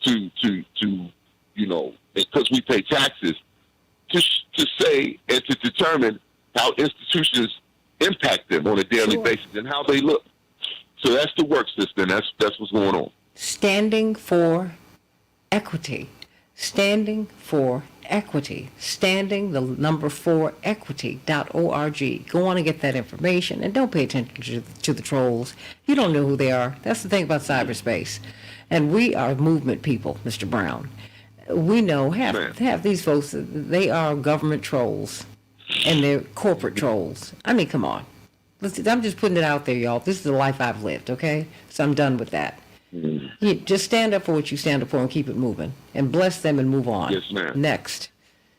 to you know, because we pay taxes, to say and to determine how institutions impact them on a daily basis and how they look. So that's the work system. That's what's going on. Standing for equity. Standing for equity. Standing the number 4 equity.org. Go on and get that information, and don't pay attention to the trolls. You don't know who they are. That's the thing about cyberspace. And we are movement people, Mr. Brown. We know half these folks, they are government trolls, and they're corporate trolls. I mean, come on. I'm just putting it out there, y'all. This is the life I've lived, okay? So I'm done with that. You just stand up for what you stand up for and keep it moving. And bless them and move on. Yes, ma'am. Next.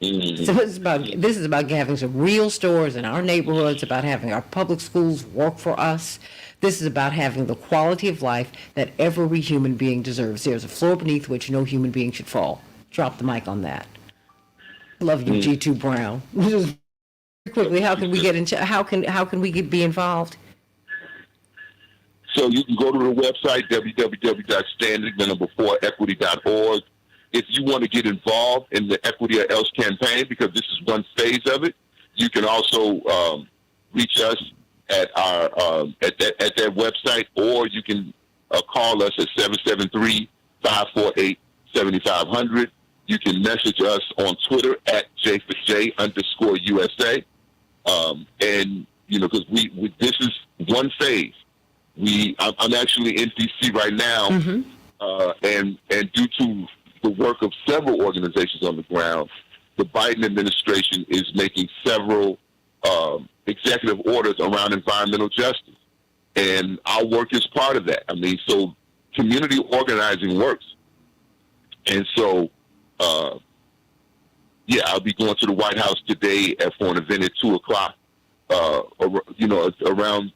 So this is about having some real stores in our neighborhoods, about having our public schools work for us. This is about having the quality of life that every human being deserves. There's a floor beneath which no human being should fall. Drop the mic on that. Love you, G2 Brown. Just quickly, how can we get into? How can we be involved? So you can go to the website, www.standing4equity.org. If you want to get involved in the Equity or Else campaign, because this is one phase of it, you can also reach us at our at that website, or you can call us at 773-548-7500. You can message us on Twitter at J4J_USA. And, because this is one phase. I'm actually in D.C. right now, and due to the work of several organizations on the ground, the Biden administration is making several executive orders around environmental justice, and our work is part of that. I mean, so community organizing works, and so I'll be going to the White House today for an event at 2:00. Around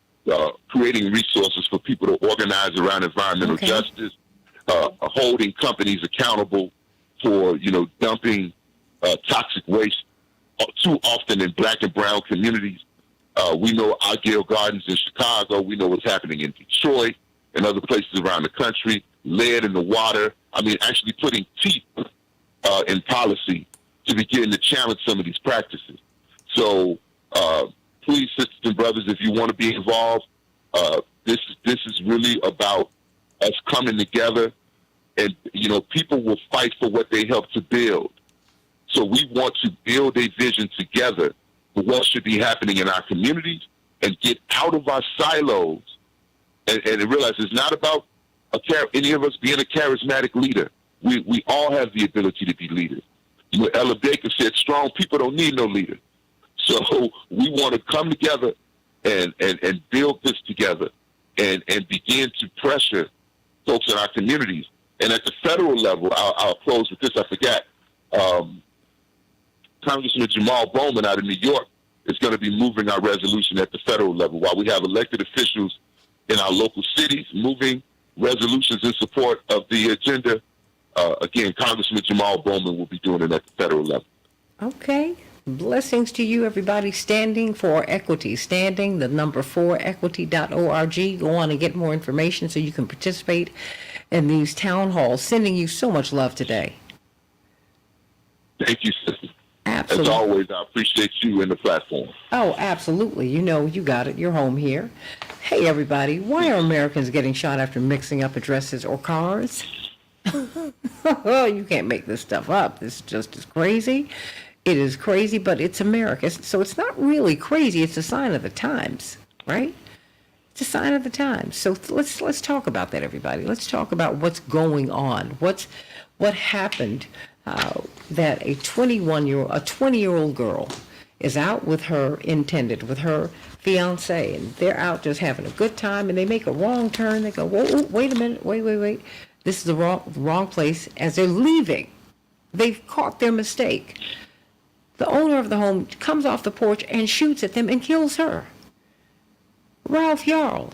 creating resources for people to organize around environmental justice, holding companies accountable for, dumping toxic waste too often in black and brown communities. We know our Gale Gardens in Chicago. We know what's happening in Detroit and other places around the country. Lead in the water. I mean, actually putting teeth in policy to begin to challenge some of these practices. So, please, sisters and brothers, if you want to be involved, this is really about us coming together, and people will fight for what they help to build. So we want to build a vision together for what should be happening in our communities and get out of our silos and realize it's not about any of us being a charismatic leader. We all have the ability to be leaders. Ella Baker said, strong people don't need no leader. So we want to come together and build this together and begin to pressure folks in our communities. And at the federal level, I'll close with this, I forgot. Congressman Jamal Bowman out of New York is going to be moving our resolution at the federal level, while we have elected officials in our local cities moving resolutions in support of the agenda. Again, Congressman Jamal Bowman will be doing it at the federal level. Okay. Blessings to you, everybody. Standing for Equity. Standing, the number 4equity.org. Go on and get more information so you can participate in these town halls. Sending you so much love today. Thank you, sister. Absolutely. As always, I appreciate you and the platform. Oh, absolutely. You got it. You're home here. Hey, everybody. Why are Americans getting shot after mixing up addresses or cars? You can't make this stuff up. This is just as crazy. It is crazy, but it's America. So it's not really crazy. It's a sign of the times, right? It's a sign of the times. So let's talk about that, everybody. Let's talk about what's going on. What happened that a 20-year-old girl is out with her with her fiance, and they're out just having a good time, and they make a wrong turn. They go, whoa, wait a minute, wait. This is the wrong place. As they're leaving, they've caught their mistake. The owner of the home comes off the porch and shoots at them and kills her. Ralph Yarl,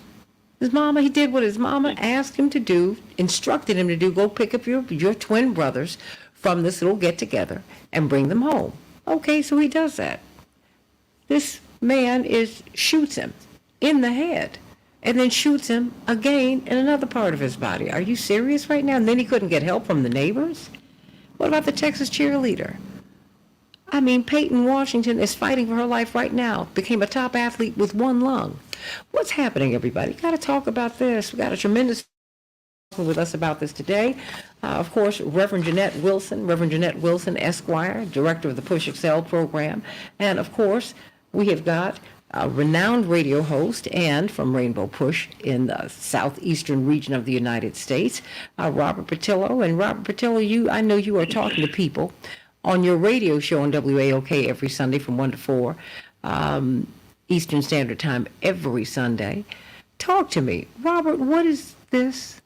his mama, he did what his mama asked him to do, instructed him to do. Go pick up your twin brothers from this little get-together and bring them home. Okay, so he does that. This man shoots him in the head and then shoots him again in another part of his body. Are you serious right now? And then he couldn't get help from the neighbors? What about the Texas cheerleader? I mean, Peyton Washington is fighting for her life right now, became a top athlete with one lung. What's happening, everybody? Got to talk about this. We got a tremendous with us about this today. Of course, Reverend Jeanette Wilson, Esquire, director of the Push Excel program. And of course, we have got a renowned radio host and from Rainbow Push in the southeastern region of the United States, Robert Patillo. And Robert Patillo, I know you are talking to people on your radio show on WAOK every Sunday from 1 to 4 Eastern Standard Time every Sunday. Talk to me. Robert, what is this?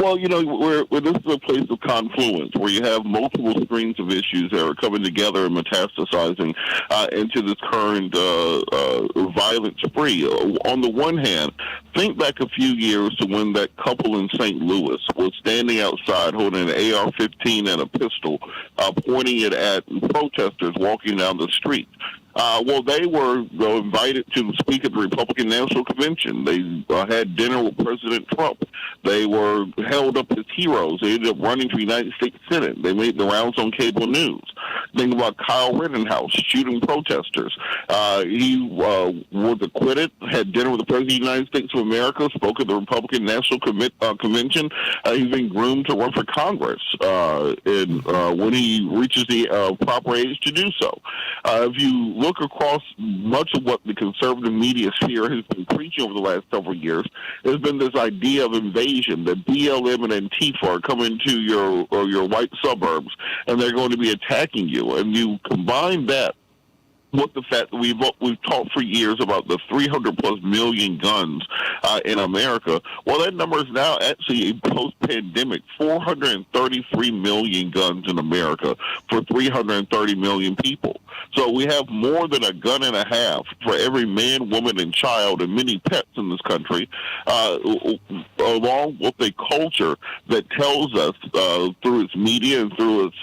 Well, this is a place of confluence where you have multiple streams of issues that are coming together and metastasizing into this current violent spree. On the one hand, think back a few years to when that couple in St. Louis was standing outside holding an AR-15 and a pistol, pointing it at protesters walking down the street. Well, they were invited to speak at the Republican National Convention. They had dinner with President Trump. They were held up as heroes. They ended up running for the United States Senate. They made the rounds on cable news. Think about Kyle Rittenhouse shooting protesters. He was acquitted, had dinner with the President of the United States of America, spoke at the Republican National Convention. He's been groomed to run for Congress when he reaches the proper age to do so. If you look across much of what the conservative media sphere has been preaching over the last several years, there's been this idea of invasion, that BLM and Antifa are coming to your white suburbs, and they're going to be attacking you. And you combine that with the fact that we've talked for years about the 300+ million guns in America. Well, that number is now actually post-pandemic 433 million guns in America for 330 million people. So we have more than a gun and a half for every man, woman, and child, and many pets in this country, along with a culture that tells us through its media and through its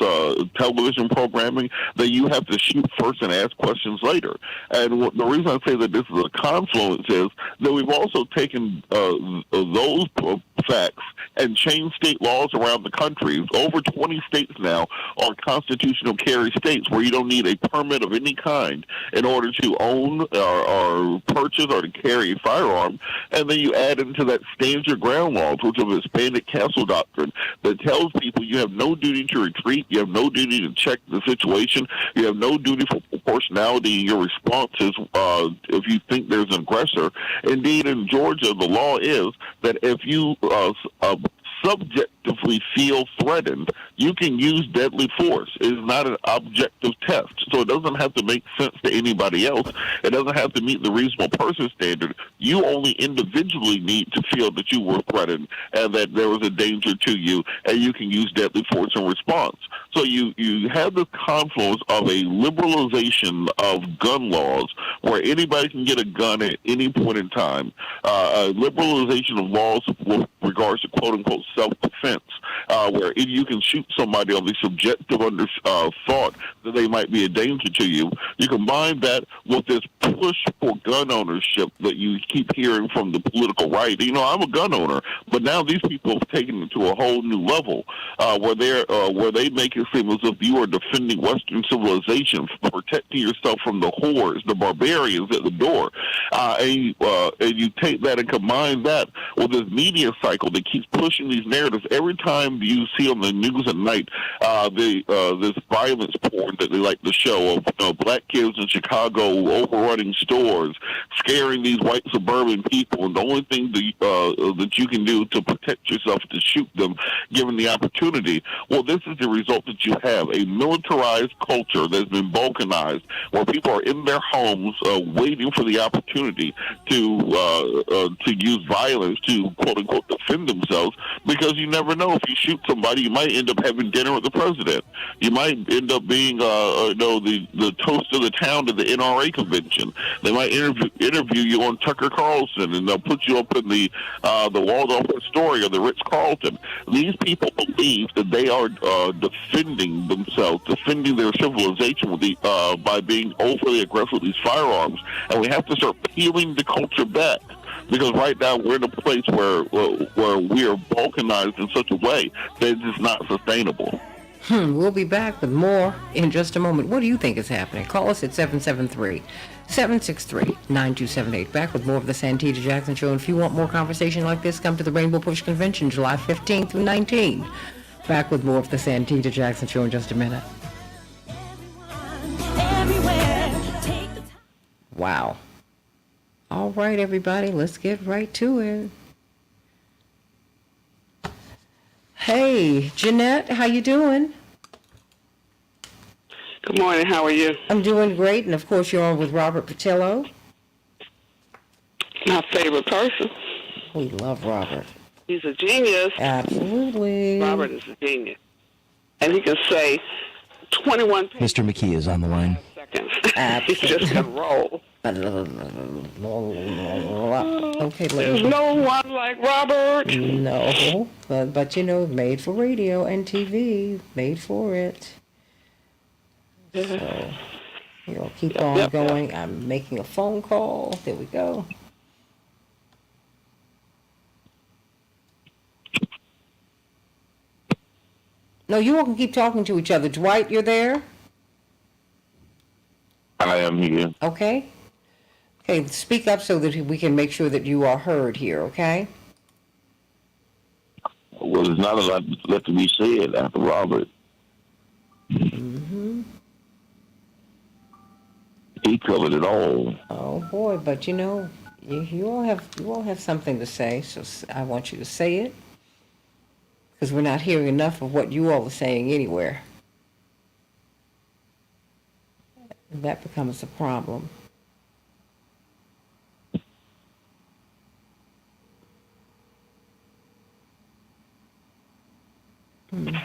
television programming that you have to shoot first and ask questions later. And the reason I say that this is a confluence is that we've also taken those facts and changed state laws around the country. Over 20 states now are constitutional carry states where you don't need a permit of any kind in order to own or purchase or to carry a firearm. And then you add into that stand your ground laws, which is a expanded castle doctrine that tells people you have no duty to retreat, you have no duty to check the situation, you have no duty for proportionality in your responses if you think there's an aggressor. Indeed, in Georgia, the law is that if you subjectively feel threatened, you can use deadly force. It is not an objective test, so it doesn't have to make sense to anybody else. It doesn't have to meet the reasonable person standard. You only individually need to feel that you were threatened and that there was a danger to you, and you can use deadly force in response. So you have this confluence of a liberalization of gun laws where anybody can get a gun at any point in time, a liberalization of laws with regards to quote-unquote self-defense, where you can shoot somebody on the subjective thought that they might be a danger to you. You combine that with this push for gun ownership that you keep hearing from the political right. I'm a gun owner, but now these people have taken it to a whole new level where they make it seem as if you are defending Western civilization, protecting yourself from the hordes, the barbarians at the door. And you take that and combine that with this media cycle that keeps pushing these narratives. Every time you see on the news at night this violence porn that they like to show of black kids in Chicago overrunning stores, scaring these white suburban people, and the only thing that you can do to protect yourself is to shoot them given the opportunity. Well, this is the result that you have, a militarized culture that's been balkanized, where people are in their homes waiting for the opportunity to use violence to quote-unquote defend themselves, because you never know. If you shoot somebody, you might end up having dinner with the president. You might end up being the toast of the town at the NRA convention. They might interview you on Tucker Carlson, and they'll put you up in the Waldorf Astoria, the Ritz-Carlton. These people believe that they are defending themselves, defending their civilization by being overly aggressive with these firearms, and we have to start peeling the culture back. Because right now we're in a place where we are balkanized in such a way that it's just not sustainable. We'll be back with more in just a moment. What do you think is happening? Call us at 773-763-9278. Back with more of the Santita Jackson Show. And if you want more conversation like this, come to the Rainbow Push Convention, July 15 through 19. Back with more of the Santita Jackson Show in just a minute. Wow. All right, everybody, let's get right to it. Hey, Jeanette, how you doing? Good morning. How are you? I'm doing great, and of course, you're on with Robert Patillo. My favorite person. We love Robert. He's a genius. Absolutely. Robert is a genius. And he can say 21 pages Mr. McKee is on the line. seconds. He just can roll. Okay, There's no one like Robert. No, but you know, made for radio and TV, made for it. So, you'll keep on going. I'm making a phone call. There we go. No, you all can keep talking to each other. Dwight, you're there? I am here. Okay. Okay, speak up so that we can make sure that you are heard here, okay? Well, there's not a lot left to be said after Robert. Mm-hmm. He covered it all. Oh boy, but you know, you all have something to say, so I want you to say it, because we're not hearing enough of what you all are saying anywhere. And that becomes a problem. Hmm.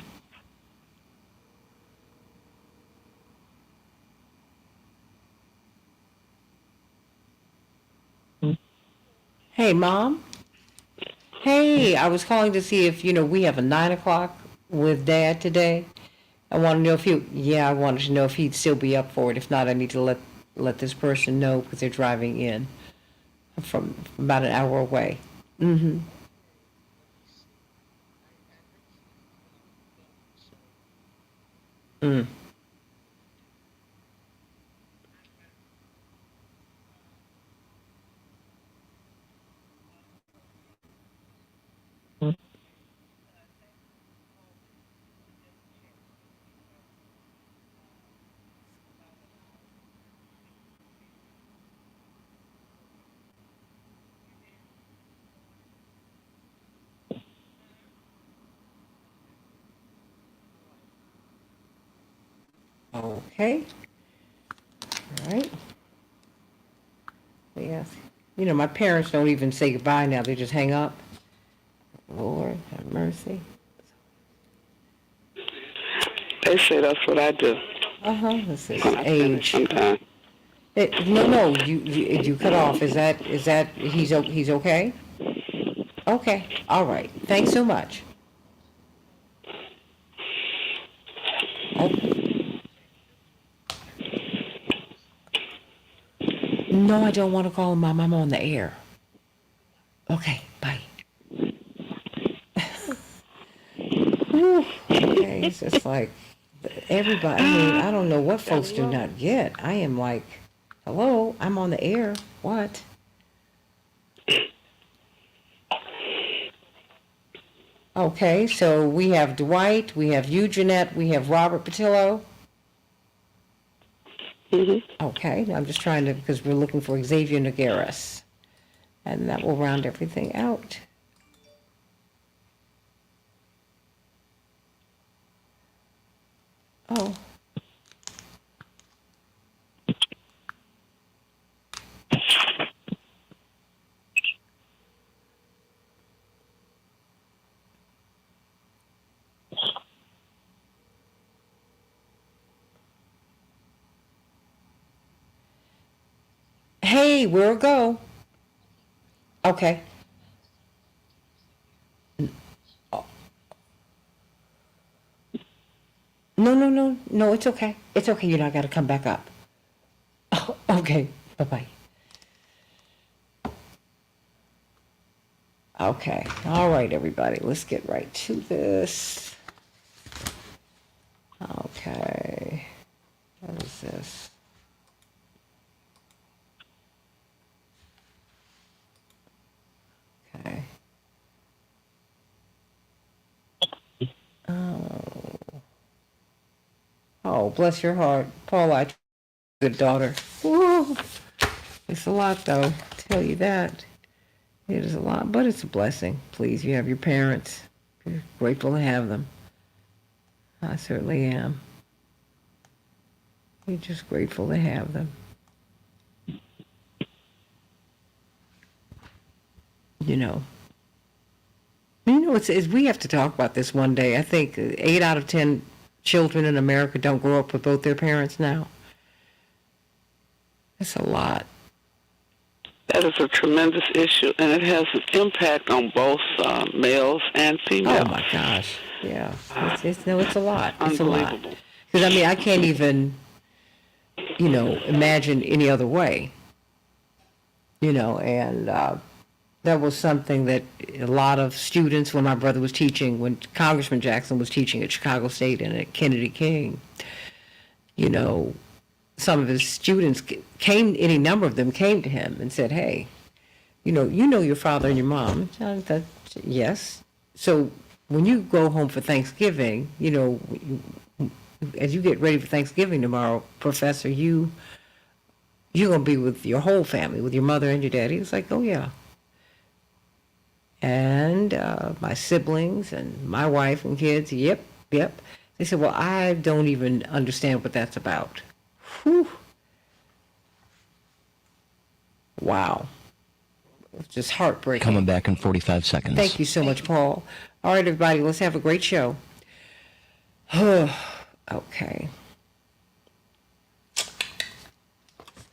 Hey, Mom. Hey, I was calling to see if, we have a 9 o'clock with Dad today. I want to know if I wanted to know if he'd still be up for it. If not, I need to let this person know because they're driving in from about an hour away. Mm-hmm. Mm. Okay. All right. Yes. My parents don't even say goodbye now. They just hang up. Lord have mercy. They say that's what I do. This is age. No, you cut off. Is that he's okay? Okay. All right. Thanks so much. Oh. No, I don't want to call him Mom. I'm on the air. Okay. Bye. Okay. It's just like everybody. I mean, I don't know what folks do not get. I am like, hello, I'm on the air. What? Okay, so we have Dwight, we have you, Jeanette, we have Robert Patillo. Mm-hmm. Okay, I'm just trying to, because we're looking for Xavier Nogueras. And that will round everything out. Oh. Hey, where'll go? Okay. No, it's okay. It's okay, you're not got to come back up. Oh, okay, bye-bye. Okay, all right, everybody, let's get right to this. Okay, what is this? Okay. Oh, bless your heart. Paula, good daughter. Woo. It's a lot, though. I'll tell you that. It is a lot, but it's a blessing. Please, you have your parents. You're grateful to have them. I certainly am. We're just grateful to have them. You know, we have to talk about this one day. I think 8 out of 10 children in America don't grow up with both their parents now. That's a lot. That is a tremendous issue, and it has an impact on both males and females. Oh my gosh, yeah. It's a lot. It's a lot. Unbelievable. Because I mean, I can't even, imagine any other way. And that was something that a lot of students, when my brother was teaching, when Congressman Jackson was teaching at Chicago State and at Kennedy King, some of his students any number of them came to him and said, hey, you know your father and your mom. Yes. So when you go home for Thanksgiving, as you get ready for Thanksgiving tomorrow, Professor, you're going to be with your whole family, with your mother and your daddy. It's like, oh, yeah. And my siblings and my wife and kids, yep. They said, well, I don't even understand what that's about. Whew. Wow. It's just heartbreaking. Coming back in 45 seconds. Thank you so much, Paul. All right, everybody, let's have a great show. Okay.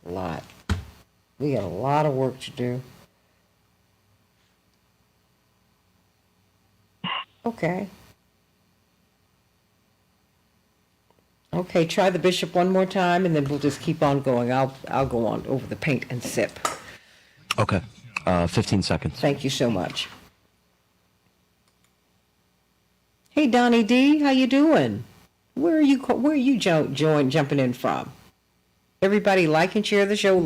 A lot. We got a lot of work to do. Okay. Okay, try the bishop one more time, and then we'll just keep on going. I'll go on over the paint and sip. Okay. 15 seconds. Thank you so much. Hey, Donnie D, how you doing? Where are you jumping in from? Everybody like and share the show,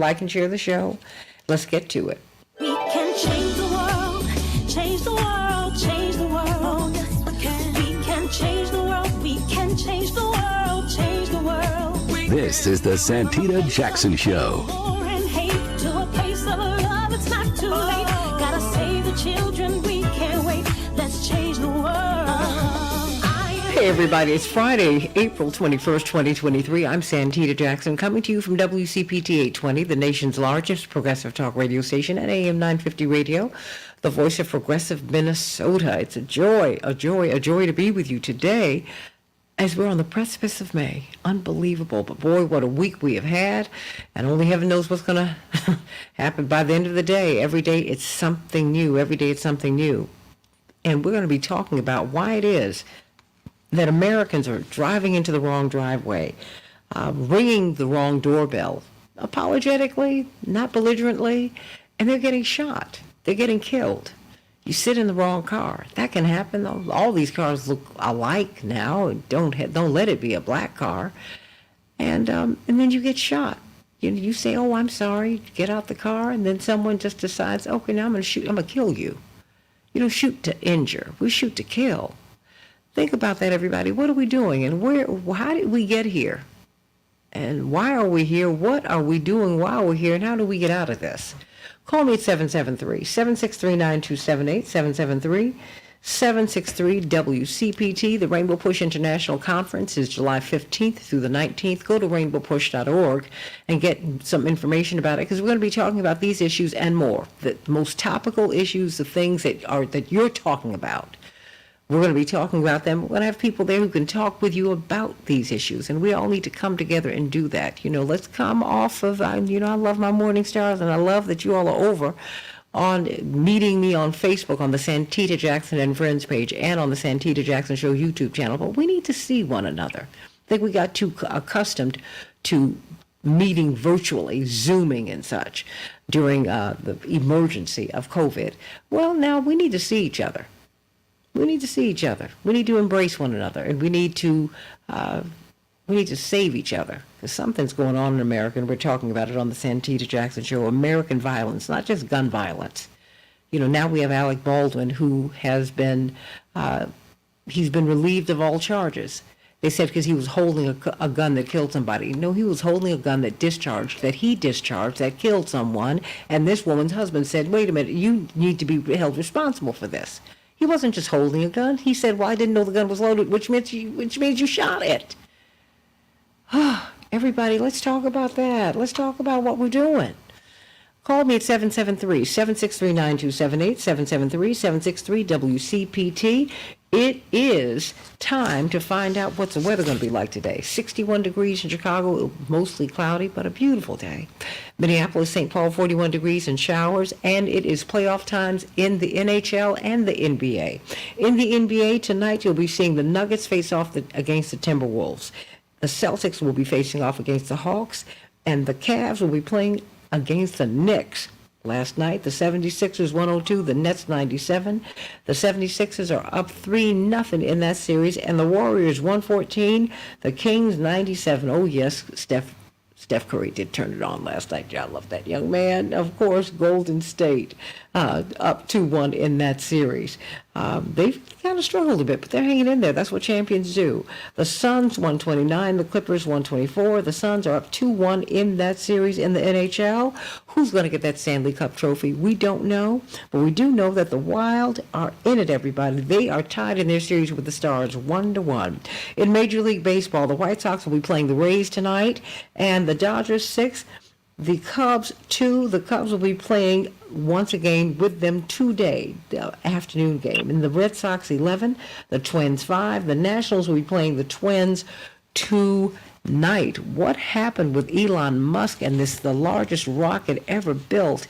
Let's get to it. We can change the world, change the world, change the world. Yes, we can. We can change the world, we can change the world, change the world. This is the Santita Jackson Show. War and hate to a place of love, it's not too late. Gotta save the children, we can't wait. Let's change the world. Hey everybody, it's Friday, April 21st, 2023. I'm Santita Jackson, coming to you from WCPT 820, the nation's largest progressive talk radio station at AM 950 Radio, the voice of progressive Minnesota. It's a joy to be with you today as we're on the precipice of May. Unbelievable, but boy, what a week we have had, and only heaven knows what's going to happen by the end of the day. Every day it's something new. And we're going to be talking about why it is that Americans are driving into the wrong driveway, ringing the wrong doorbell, apologetically, not belligerently, and they're getting shot. They're getting killed. You sit in the wrong car. That can happen. All these cars look alike now. Don't let it be a black car. And then you get shot. You say, oh, I'm sorry, get out the car, and then someone just decides, okay, now I'm going to kill you. You don't shoot to injure. We shoot to kill. Think about that, everybody. What are we doing, and how did we get here? And why are we here? What are we doing while we're here, and how do we get out of this? Call me at 773-763-9278, 773-763-WCPT. The Rainbow Push International Conference is July 15th through the 19th. Go to rainbowpush.org and get some information about it, because we're going to be talking about these issues and more, the most topical issues, the things that you're talking about. We're going to be talking about them. We're going to have people there who can talk with you about these issues, and we all need to come together and do that. Let's come off of, I love my morning stars, and I love that you all are over on meeting me on Facebook on the Santita Jackson and Friends page and on the Santita Jackson Show YouTube channel, but we need to see one another. I think we got too accustomed to meeting virtually, Zooming and such, during the emergency of COVID. Well, now we need to see each other. We need to embrace one another, and we need to save each other, because something's going on in America, and we're talking about it on the Santita Jackson Show. American violence, not just gun violence. Now we have Alec Baldwin, who has been he's been relieved of all charges. They said because he was holding a gun that killed somebody. No, he was holding a gun that he discharged that killed someone, and this woman's husband said, wait a minute, you need to be held responsible for this. He wasn't just holding a gun. He said, well, I didn't know the gun was loaded, which means you shot it. Everybody, let's talk about that. Let's talk about what we're doing. Call me at 773-763-9278, 773-763-WCPT. It is time to find out what's the weather going to be like today. 61 degrees in Chicago, mostly cloudy, but a beautiful day. Minneapolis, St. Paul, 41 degrees and showers, and it is playoff times in the NHL and the NBA. In the NBA tonight, you'll be seeing the Nuggets face off against the Timberwolves. The Celtics will be facing off against the Hawks, and the Cavs will be playing against the Knicks. Last night, the 76ers 102, the Nets 97. The 76ers are up 3-0 in that series, and the Warriors 114, the Kings 97. Oh, yes, Steph Curry did turn it on last night. I love that young man. Of course, Golden State up 2-1 in that series. They've kind of struggled a bit, but they're hanging in there. That's what champions do. The Suns 129, the Clippers 124. The Suns are up 2-1 in that series in the NHL. Who's going to get that Stanley Cup trophy? We don't know, but we do know that the Wild are in it, everybody. They are tied in their series with the Stars 1-1. In Major League Baseball, the White Sox will be playing the Rays tonight, and the Dodgers 6. The Cubs 2, the Cubs will be playing once again with them today, the afternoon game. And the Red Sox 11, the Twins 5, the Nationals will be playing the Twins tonight. What happened with Elon Musk and the largest rocket ever built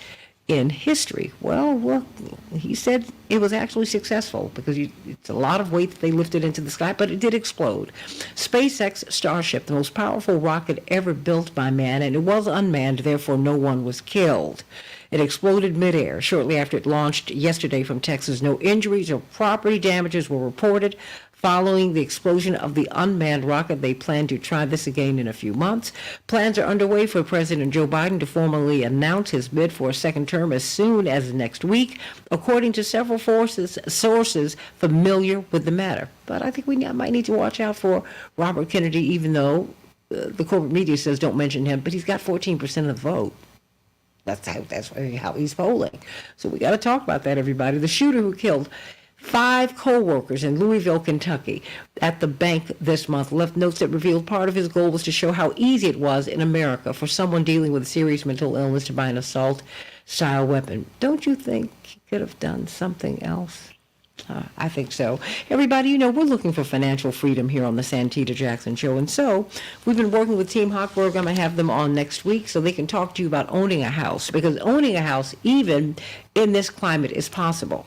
in history? Well, he said it was actually successful because it's a lot of weight that they lifted into the sky, but it did explode. SpaceX Starship, the most powerful rocket ever built by man, and it was unmanned, therefore no one was killed. It exploded midair shortly after it launched yesterday from Texas. No injuries or property damages were reported. Following the explosion of the unmanned rocket, they plan to try this again in a few months. Plans are underway for President Joe Biden to formally announce his bid for a second term as soon as next week, according to several sources familiar with the matter. But I think we might need to watch out for Robert Kennedy, even though the corporate media says don't mention him, but he's got 14% of the vote. That's how he's polling. So we got to talk about that, everybody. The shooter who killed 5 co-workers in Louisville, Kentucky, at the bank this month left notes that revealed part of his goal was to show how easy it was in America for someone dealing with a serious mental illness to buy an assault-style weapon. Don't you think he could have done something else? I think so. Everybody, we're looking for financial freedom here on the Santita Jackson Show. And so we've been working with Team Hochberg. I'm going to have them on next week so they can talk to you about owning a house, because owning a house, even in this climate, is possible.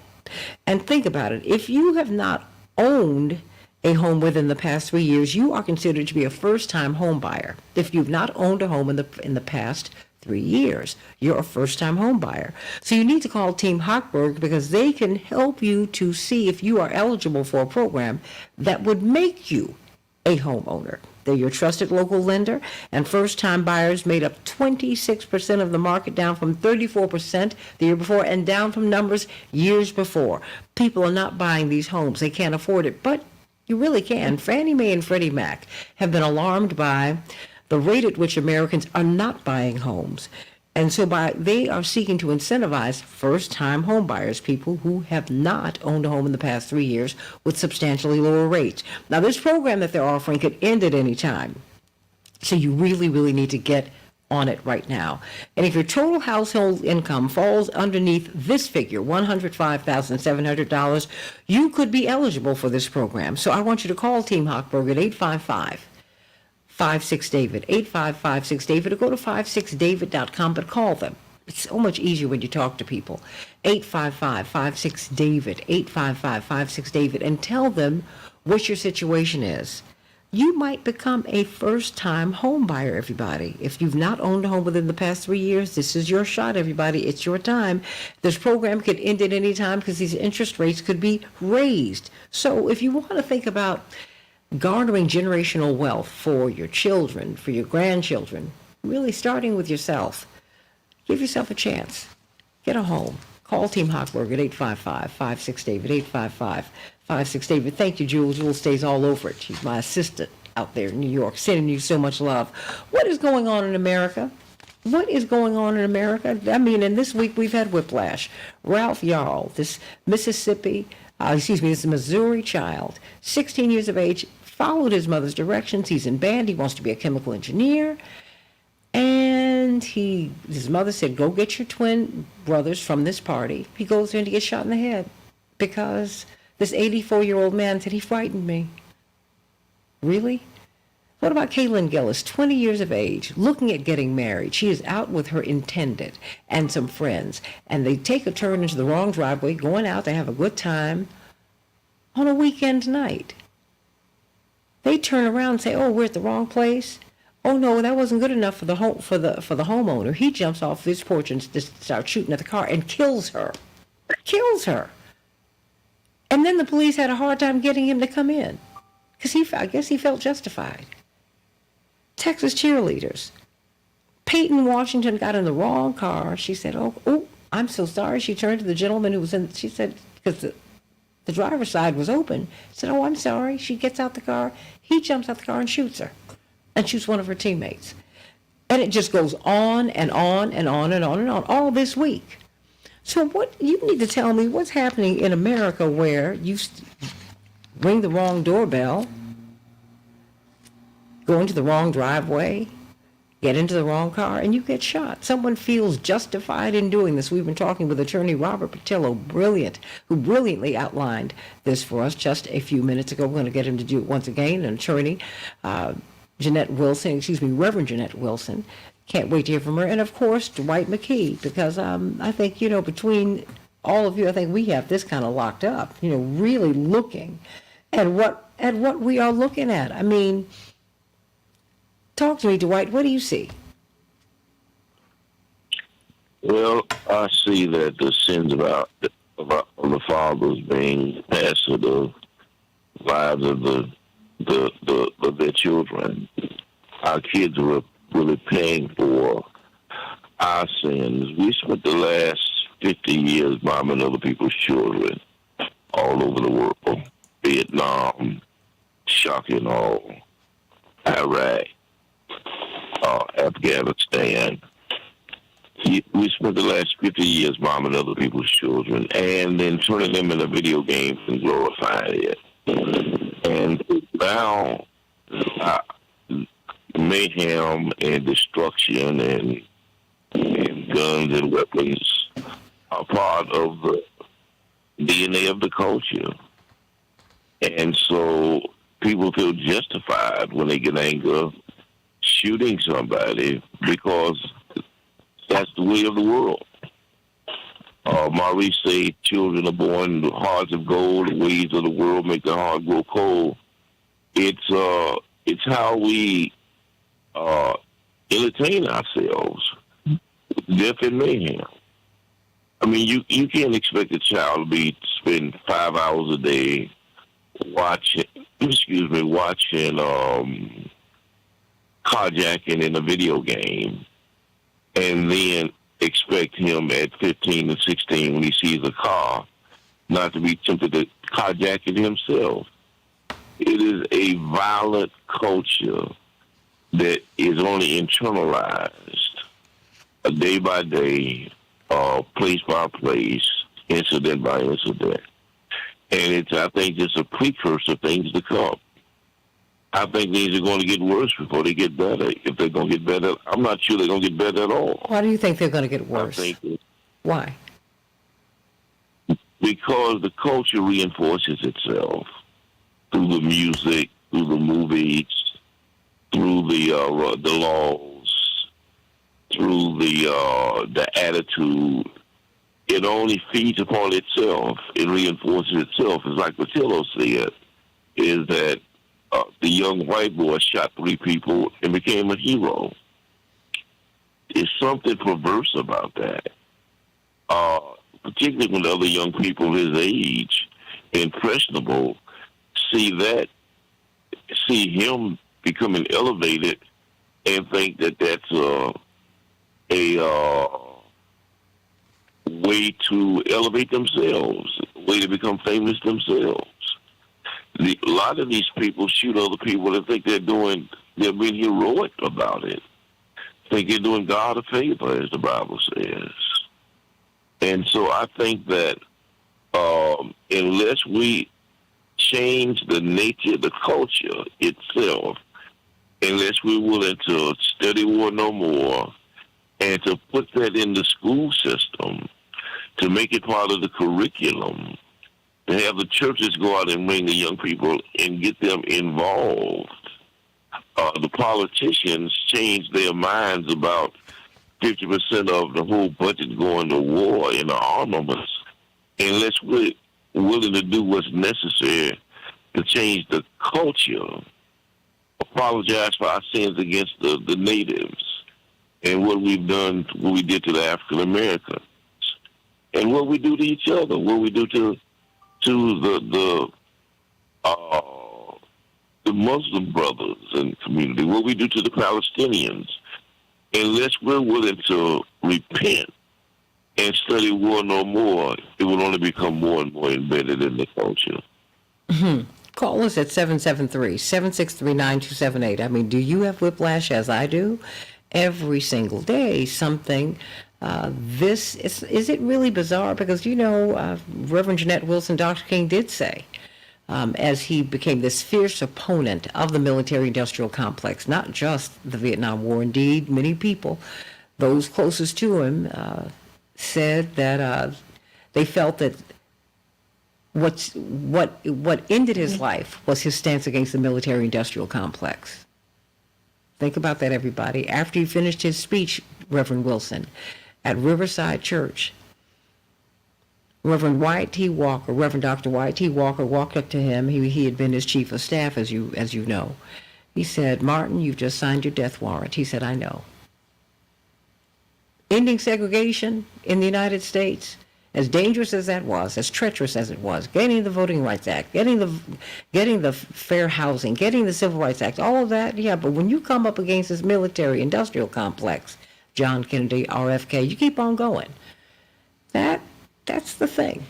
And think about it. If you have not owned a home within the past 3 years, you are considered to be a first-time home buyer. If you've not owned a home in the past 3 years, you're a first-time home buyer. So you need to call Team Hochberg because they can help you to see if you are eligible for a program that would make you a homeowner. They're your trusted local lender, and first-time buyers made up 26% of the market, down from 34% the year before, and down from numbers years before. People are not buying these homes. They can't afford it, but you really can. Fannie Mae and Freddie Mac have been alarmed by the rate at which Americans are not buying homes. And so they are seeking to incentivize first-time home buyers, people who have not owned a home in the past 3 years, with substantially lower rates. Now, this program that they're offering could end at any time. So you really, really need to get on it right now. And if your total household income falls underneath this figure, $105,700, you could be eligible for this program. So I want you to call Team Hochberg at 855-56-DAVID, 855-56-DAVID, or go to 56david.com, but call them. It's so much easier when you talk to people. 855-56-DAVID, 855-56-DAVID, and tell them what your situation is. You might become a first-time home buyer, everybody. If you've not owned a home within the past 3 years, this is your shot, everybody. It's your time. This program could end at any time because these interest rates could be raised. So if you want to think about garnering generational wealth for your children, for your grandchildren, really starting with yourself, give yourself a chance. Get a home. Call Team Hochberg at 855-56-DAVID, 855-56-DAVID. Thank you, Jewel. Jewel stays all over it. She's my assistant out there in New York, sending you so much love. What is going on in America? What is going on in America? I mean, in this week we've had whiplash. Ralph Yarl, this Missouri child, 16 years of age, followed his mother's directions. He's in band. He wants to be a chemical engineer. And his mother said, go get your twin brothers from this party. He goes there and he gets shot in the head because this 84-year-old man said, he frightened me. Really? What about Kaylin Gillis, 20 years of age, looking at getting married? She is out with her intended and some friends, and they take a turn into the wrong driveway, going out to have a good time on a weekend night. They turn around and say, oh, we're at the wrong place. Oh, no, that wasn't good enough for the homeowner. He jumps off his porch and starts shooting at the car and kills her. Kills her. And then the police had a hard time getting him to come in because I guess he felt justified. Texas cheerleaders. Peyton Washington got in the wrong car. She said, oh, I'm so sorry. She turned to the gentleman who was in, she said, because the driver's side was open. Said, oh, I'm sorry. She gets out the car. He jumps out the car and shoots her. And shoots one of her teammates. And it just goes on and on and on and on and on, all this week. So what you need to tell me what's happening in America where you ring the wrong doorbell, go into the wrong driveway, get into the wrong car, and you get shot. Someone feels justified in doing this. We've been talking with attorney Robert Patillo, who brilliantly outlined this for us just a few minutes ago. We're going to get him to do it once again. An attorney, Reverend Jeanette Wilson. Can't wait to hear from her. And, of course, Dwight McKee, because I think, between all of you, I think we have this kind of locked up, really looking at what we are looking at. I mean, talk to me, Dwight. What do you see? Well, I see that the sins of the fathers being passed to the lives of their children. Our kids are really paying for our sins. We spent the last 50 years bombing other people's children all over the world. Vietnam, shock and all, Iraq, Afghanistan. We spent the last 50 years bombing other people's children and then turning them into video games and glorifying it. And now, mayhem and destruction and guns and weapons are part of the DNA of the culture. And so people feel justified when they get anger shooting somebody because that's the way of the world. Maurice said, children are born with hearts of gold, the ways of the world make the heart grow cold. It's how we entertain ourselves, death and mayhem. I mean, you can't expect a child to spend 5 hours a day watching carjacking in a video game, and then expect him at 15 and 16 when he sees a car not to be tempted to carjack it himself. It is a violent culture that is only internalized day by day, place by place, incident by incident. And I think it's a precursor of things to come. I think things are going to get worse before they get better. If they're going to get better, I'm not sure they're going to get better at all. Why do you think they're going to get worse? Why? Because the culture reinforces itself through the music, through the movies, through the laws, through the attitude. It only feeds upon itself. It reinforces itself. It's like Patillo said, is that the young white boy shot 3 people and became a hero. There's something perverse about that. Particularly when other young people his age, impressionable, see him becoming elevated and think that that's a way to elevate themselves, a way to become famous themselves. A lot of these people shoot other people and think they're being heroic about it. Think they're doing God a favor, as the Bible says. And so I think that unless we change the nature, the culture itself, unless we're willing to study war no more and to put that in the school system, to make it part of the curriculum, to have the churches go out and bring the young people and get them involved. The politicians change their minds about 50% of the whole budget going to war in the armaments, unless we're willing to do what's necessary to change the culture, apologize for our sins against the natives, and what we've done, what we did to the African Americans, and what we do to each other, what we do to the Muslim brothers and community, what we do to the Palestinians, unless we're willing to repent and study war no more, it will only become more and more embedded in the culture. Mm-hmm. Call us at 773-763-9278. I mean, do you have whiplash as I do? Every single day, something. Is it really bizarre? Because, Reverend Jeanette Wilson, Dr. King did say, as he became this fierce opponent of the military-industrial complex, not just the Vietnam War. Indeed, many people, those closest to him, said that they felt that what ended his life was his stance against the military-industrial complex. Think about that, everybody. After he finished his speech, Reverend Wilson, at Riverside Church, Reverend Dr. Wyatt T. Walker walked up to him. He had been his chief of staff, as you know. He said, "Martin, you've just signed your death warrant." He said, "I know." Ending segregation in the United States, as dangerous as that was, as treacherous as it was, getting the Voting Rights Act, getting the fair housing, getting the Civil Rights Act, all of that, yeah, but when you come up against this military-industrial complex, John Kennedy, RFK, you keep on going. That's the thing.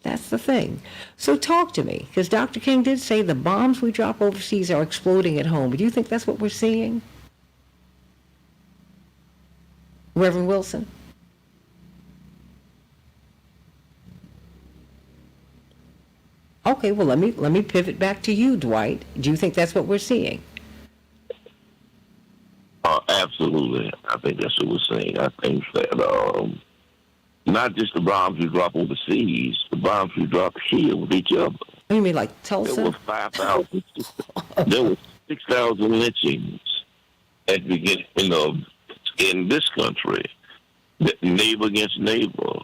That's the thing. So talk to me, because Dr. King did say the bombs we drop overseas are exploding at home. Do you think that's what we're seeing? Reverend Wilson? Okay, well, let me pivot back to you, Dwight. Do you think that's what we're seeing? Absolutely. I think that's what we're saying. I think that not just the bombs we drop overseas, the bombs we drop here with each other. You mean like Tulsa? There were 5,000. There were 6,000 lynchings at the beginning of in this country, neighbor against neighbor.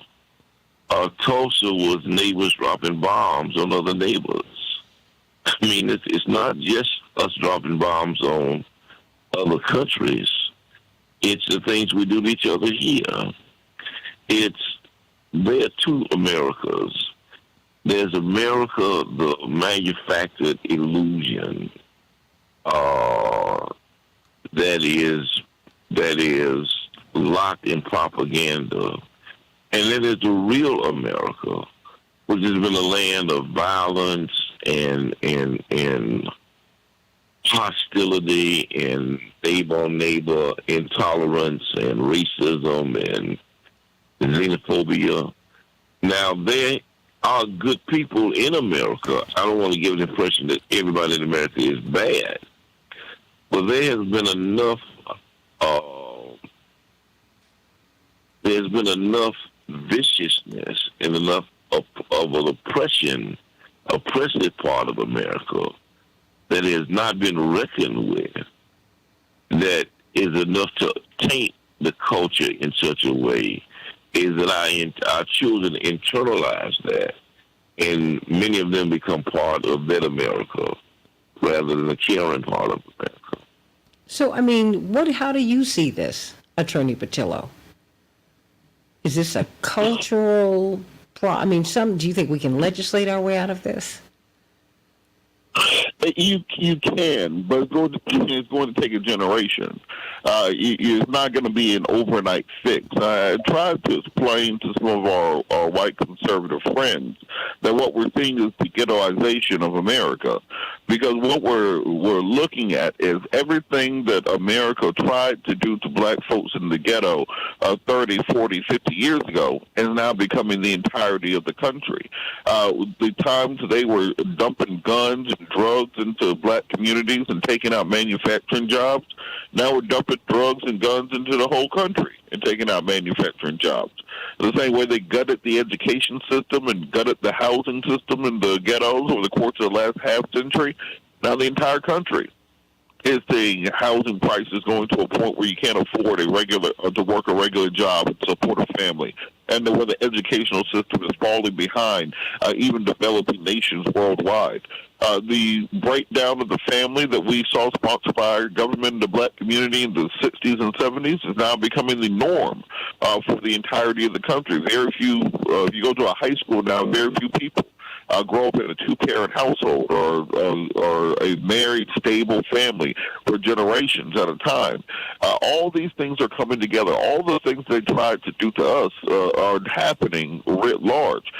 Tulsa was neighbors dropping bombs on other neighbors. I mean, it's not just us dropping bombs on other countries. It's the things we do to each other here. There are two Americas. There's America, the manufactured illusion that is locked in propaganda. And then there's the real America, which has been a land of violence and hostility and neighbor on neighbor intolerance and racism and xenophobia. Now, there are good people in America. I don't want to give the impression that everybody in America is bad, but there has been enough viciousness and enough of an oppressive part of America that has not been reckoned with, that is enough to taint the culture in such a way, is that our children internalize that, and many of them become part of that America rather than the caring part of America. So, I mean, how do you see this, Attorney Patillo? Is this a cultural problem? Do you think we can legislate our way out of this? You can, but it's going to take a generation. It's not going to be an overnight fix. I tried to explain to some of our white conservative friends that what we're seeing is the ghettoization of America. Because what we're looking at is everything that America tried to do to black folks in the ghetto 30, 40, 50 years ago is now becoming the entirety of the country. The times they were dumping guns and drugs into black communities and taking out manufacturing jobs, now we're dumping drugs and guns into the whole country and taking out manufacturing jobs. The same way they gutted the education system and gutted the housing system in the ghettos over the course of the last half century, now the entire country is seeing housing prices going to a point where you can't afford to work a regular job and support a family, and where the educational system is falling behind even developing nations worldwide. The breakdown of the family that we saw sponsored by our government and the black community in the 60s and 70s is now becoming the norm for the entirety of the country. Very few, if you go to a high school now, very few people grow up in a two-parent household or a married, stable family for generations at a time. All these things are coming together. All the things they tried to do to us are happening writ large.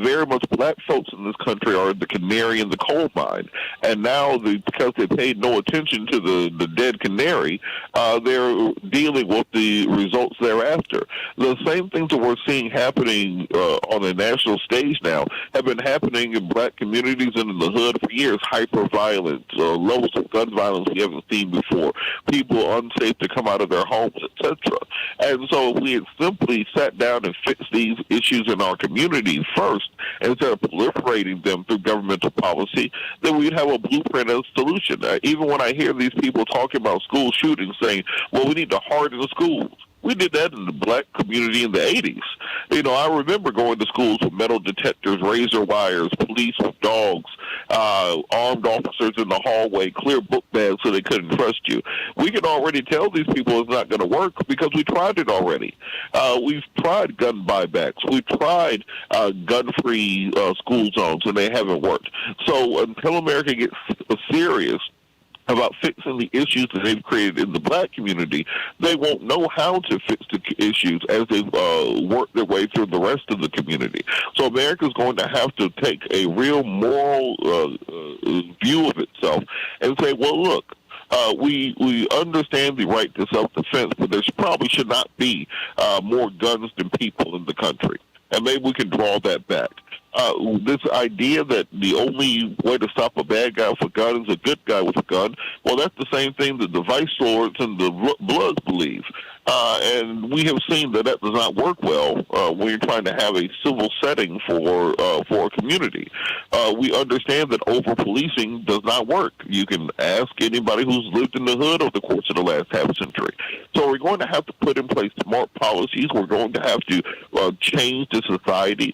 Very much black folks in this country are the canary in the coal mine. And now, because they paid no attention to the dead canary, they're dealing with the results thereafter. The same things that we're seeing happening on the national stage now have been happening in black communities and in the hood for years. Hyper-violence, levels of gun violence we haven't seen before, people unsafe to come out of their homes, etc. And so if we had simply sat down and fixed these issues in our community first, instead of proliferating them through governmental policy, then we'd have a blueprint and a solution. Even when I hear these people talking about school shootings, saying, well, we need to harden the schools. We did that in the black community in the 80s. You know, I remember going to schools with metal detectors, razor wires, police with dogs, armed officers in the hallway, clear book bags so they couldn't trust you. We can already tell these people it's not going to work because we tried it already. We've tried gun buybacks. We've tried gun-free school zones, and they haven't worked. So until America gets serious about fixing the issues that they've created in the black community, they won't know how to fix the issues as they work their way through the rest of the community. So America's going to have to take a real moral view of itself and say, well, look, we understand the right to self-defense, but there probably should not be more guns than people in the country. And maybe we can draw that back. This idea that the only way to stop a bad guy with a gun is a good guy with a gun, well, that's the same thing that the vice lords and the bloods believe. And we have seen that does not work well when you're trying to have a civil setting for a community. We understand that over-policing does not work. You can ask anybody who's lived in the hood over the course of the last half century. So we're going to have to put in place smart policies. We're going to have to change the society.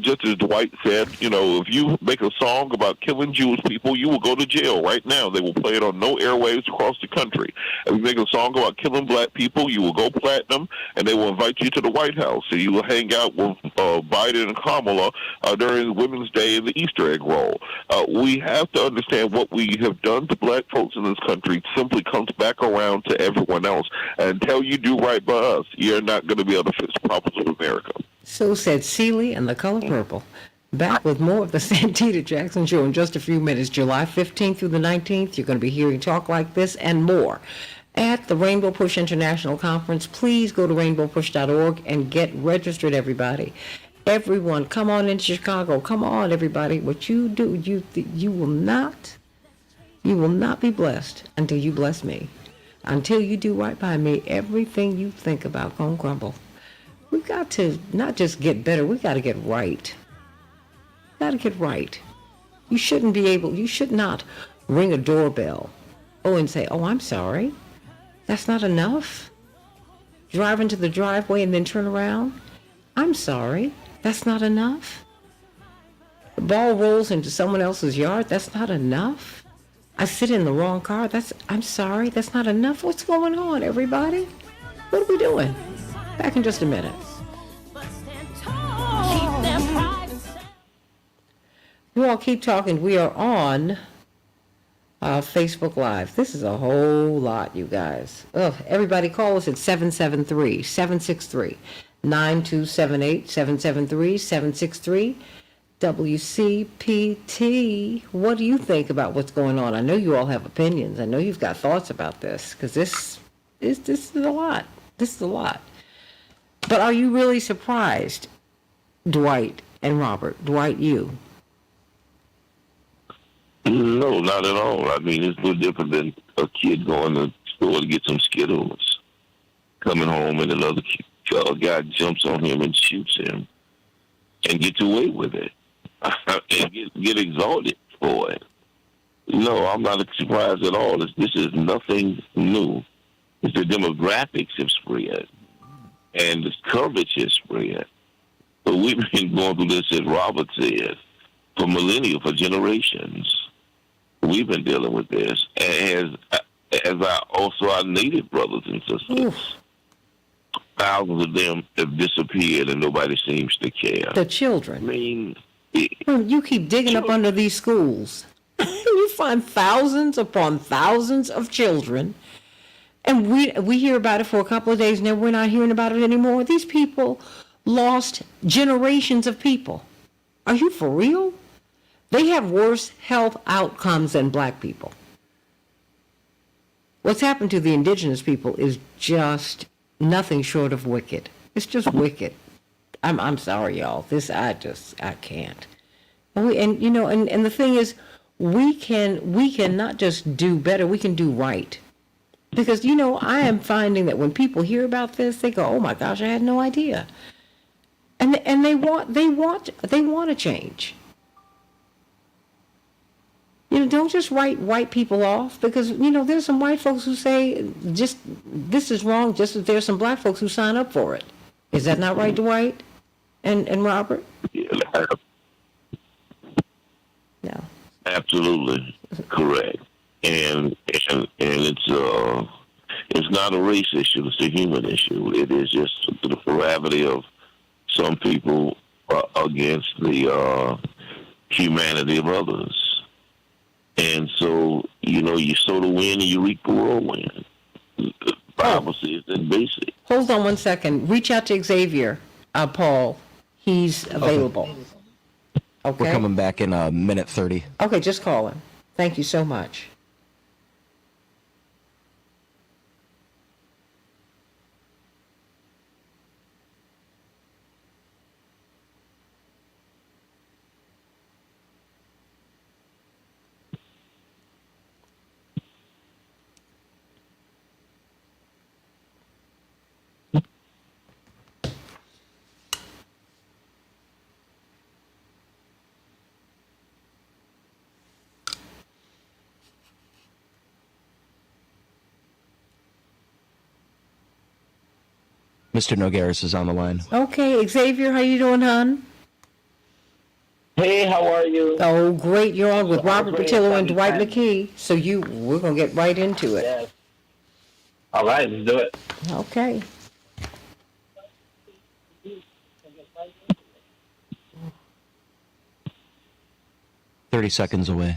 Just as Dwight said, you know, if you make a song about killing Jewish people, you will go to jail right now. They will play it on no airwaves across the country. If you make a song about killing black people, you will go platinum, and they will invite you to the White House. So you will hang out with Biden and Kamala during Women's Day and the Easter egg roll. We have to understand what we have done to black folks in this country simply comes back around to everyone else. And until you do right by us, you're not going to be able to fix the problems of America. So said Seeley and the Color Purple. Back with more of the Santita Jackson Show in just a few minutes. July 15th through the 19th, you're going to be hearing talk like this and more at the Rainbow Push International Conference. Please go to rainbowpush.org and get registered, everybody. Everyone, come on into Chicago. Come on, everybody. What you do, you will not be blessed until you bless me. Until you do right by me, everything you think about gonna crumble. We've got to not just get better, we got to get right. Got to get right. You should not ring a doorbell, and say, oh, I'm sorry. That's not enough. Drive into the driveway and then turn around. I'm sorry. That's not enough. The ball rolls into someone else's yard. That's not enough. I sit in the wrong car. I'm sorry. That's not enough. What's going on, everybody? What are we doing? Back in just a minute. You all keep talking. We are on Facebook Live. This is a whole lot, you guys. Everybody call us at 773-763-9278, 773-763-9278. WCPT, what do you think about what's going on? I know you all have opinions. I know you've got thoughts about this, because this is a lot. This is a lot. But are you really surprised, Dwight and Robert? Dwight, you? No, not at all. I mean, it's no different than a kid going to store to get some Skittles, coming home and another guy jumps on him and shoots him and gets away with it and get exalted for it. No, I'm not surprised at all. This is nothing new. It's the demographics have spread and the coverage has spread. But we've been going through this, as Robert said, for millennia, for generations. We've been dealing with this, as our native brothers and sisters. Oof. Thousands of them have disappeared, and nobody seems to care. The children. I mean, you keep digging up under these schools. You find thousands upon thousands of children, and we hear about it for a couple of days, and then we're not hearing about it anymore. These people lost generations of people. Are you for real? They have worse health outcomes than black people. What's happened to the indigenous people is just nothing short of wicked. It's just wicked. I'm sorry, y'all. I can't. And the thing is, we can not just do better, we can do right. Because I am finding that when people hear about this, they go, "Oh my gosh, I had no idea." And they want a change. Don't just write white people off, because there's some white folks who say just this is wrong, just as there's some black folks who sign up for it. Is that not right, Dwight and Robert? Yeah, No. Absolutely correct. And it's not a race issue, it's a human issue. It is just the gravity of some people against the humanity of others. And so, you sow the wind and you reap the whirlwind. The Bible says that basic. Hold on one second. Reach out to Xavier, Paul. He's available. Okay. We're coming back in a minute 30. Okay, just call him. Thank you so much. Mr. Nogueras is on the line. Okay, Xavier, how you doing, hon? Hey, how are you? Oh, great. You're on with Robert Patillo and Dwight McKee. So we're going to get right into it. Yes. All right, let's do it. Okay. $30 seconds away.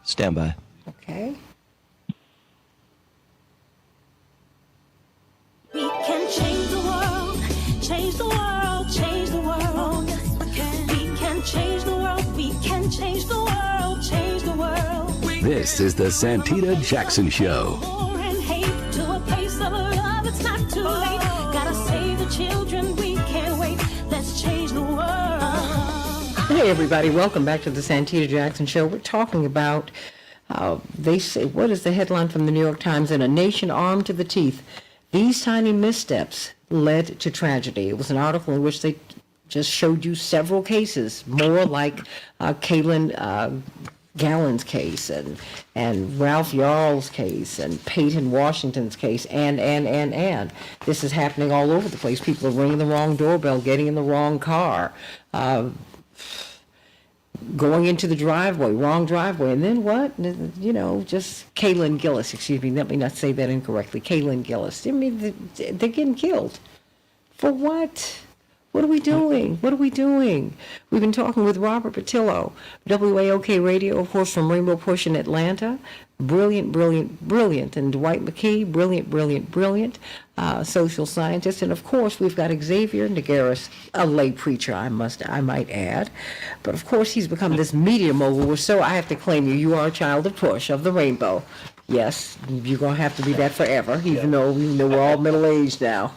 Stand by. Okay. We can change the world, change the world, change the world. Yes, we can. We can change the world, we can change the world, change the world. This is the Santita Jackson Show. War and hate to a place of love, it's not too late. Gotta save the children, we can't wait. Let's change the world. Hey, everybody. Welcome back to the Santita Jackson Show. We're talking about, they say, what is the headline from the New York Times? In a nation armed to the teeth, these tiny missteps led to tragedy. It was an article in which they just showed you several cases, more like Kaylin Gallen's case and Ralph Yarl's case and Peyton Washington's case and. This is happening all over the place. People are ringing the wrong doorbell, getting in the wrong car. going into the driveway, wrong driveway, and then what? Just Kaylin Gillis, excuse me, let me not say that incorrectly. Kaylin Gillis. I mean, they're getting killed. For what? What are we doing? What are we doing? We've been talking with Robert Patillo, WAOK Radio, of course, from Rainbow Push in Atlanta. Brilliant, brilliant, brilliant. And Dwight McKee, brilliant, brilliant, brilliant. Social scientist. And, of course, we've got Xavier Nagaris, a lay preacher, I might add. But, of course, he's become this media mogul. So I have to claim you. You are a child of Push, of the Rainbow. Yes, you're going to have to be that forever, even though we're all middle-aged now.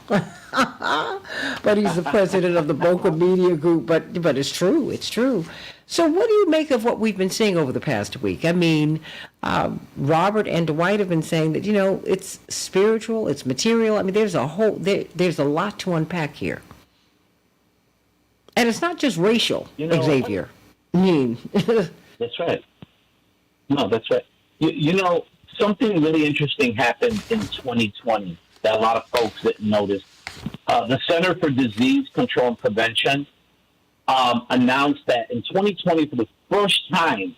But he's the president of the Boca Media Group. But it's true. It's true. So what do you make of what we've been seeing over the past week? I mean, Robert and Dwight have been saying that, it's spiritual, it's material. I mean, there's a lot to unpack here. And it's not just racial, Xavier. I mean. That's right. No, that's right. Something really interesting happened in 2020 that a lot of folks didn't notice. The Center for Disease Control and Prevention announced that in 2020, for the first time,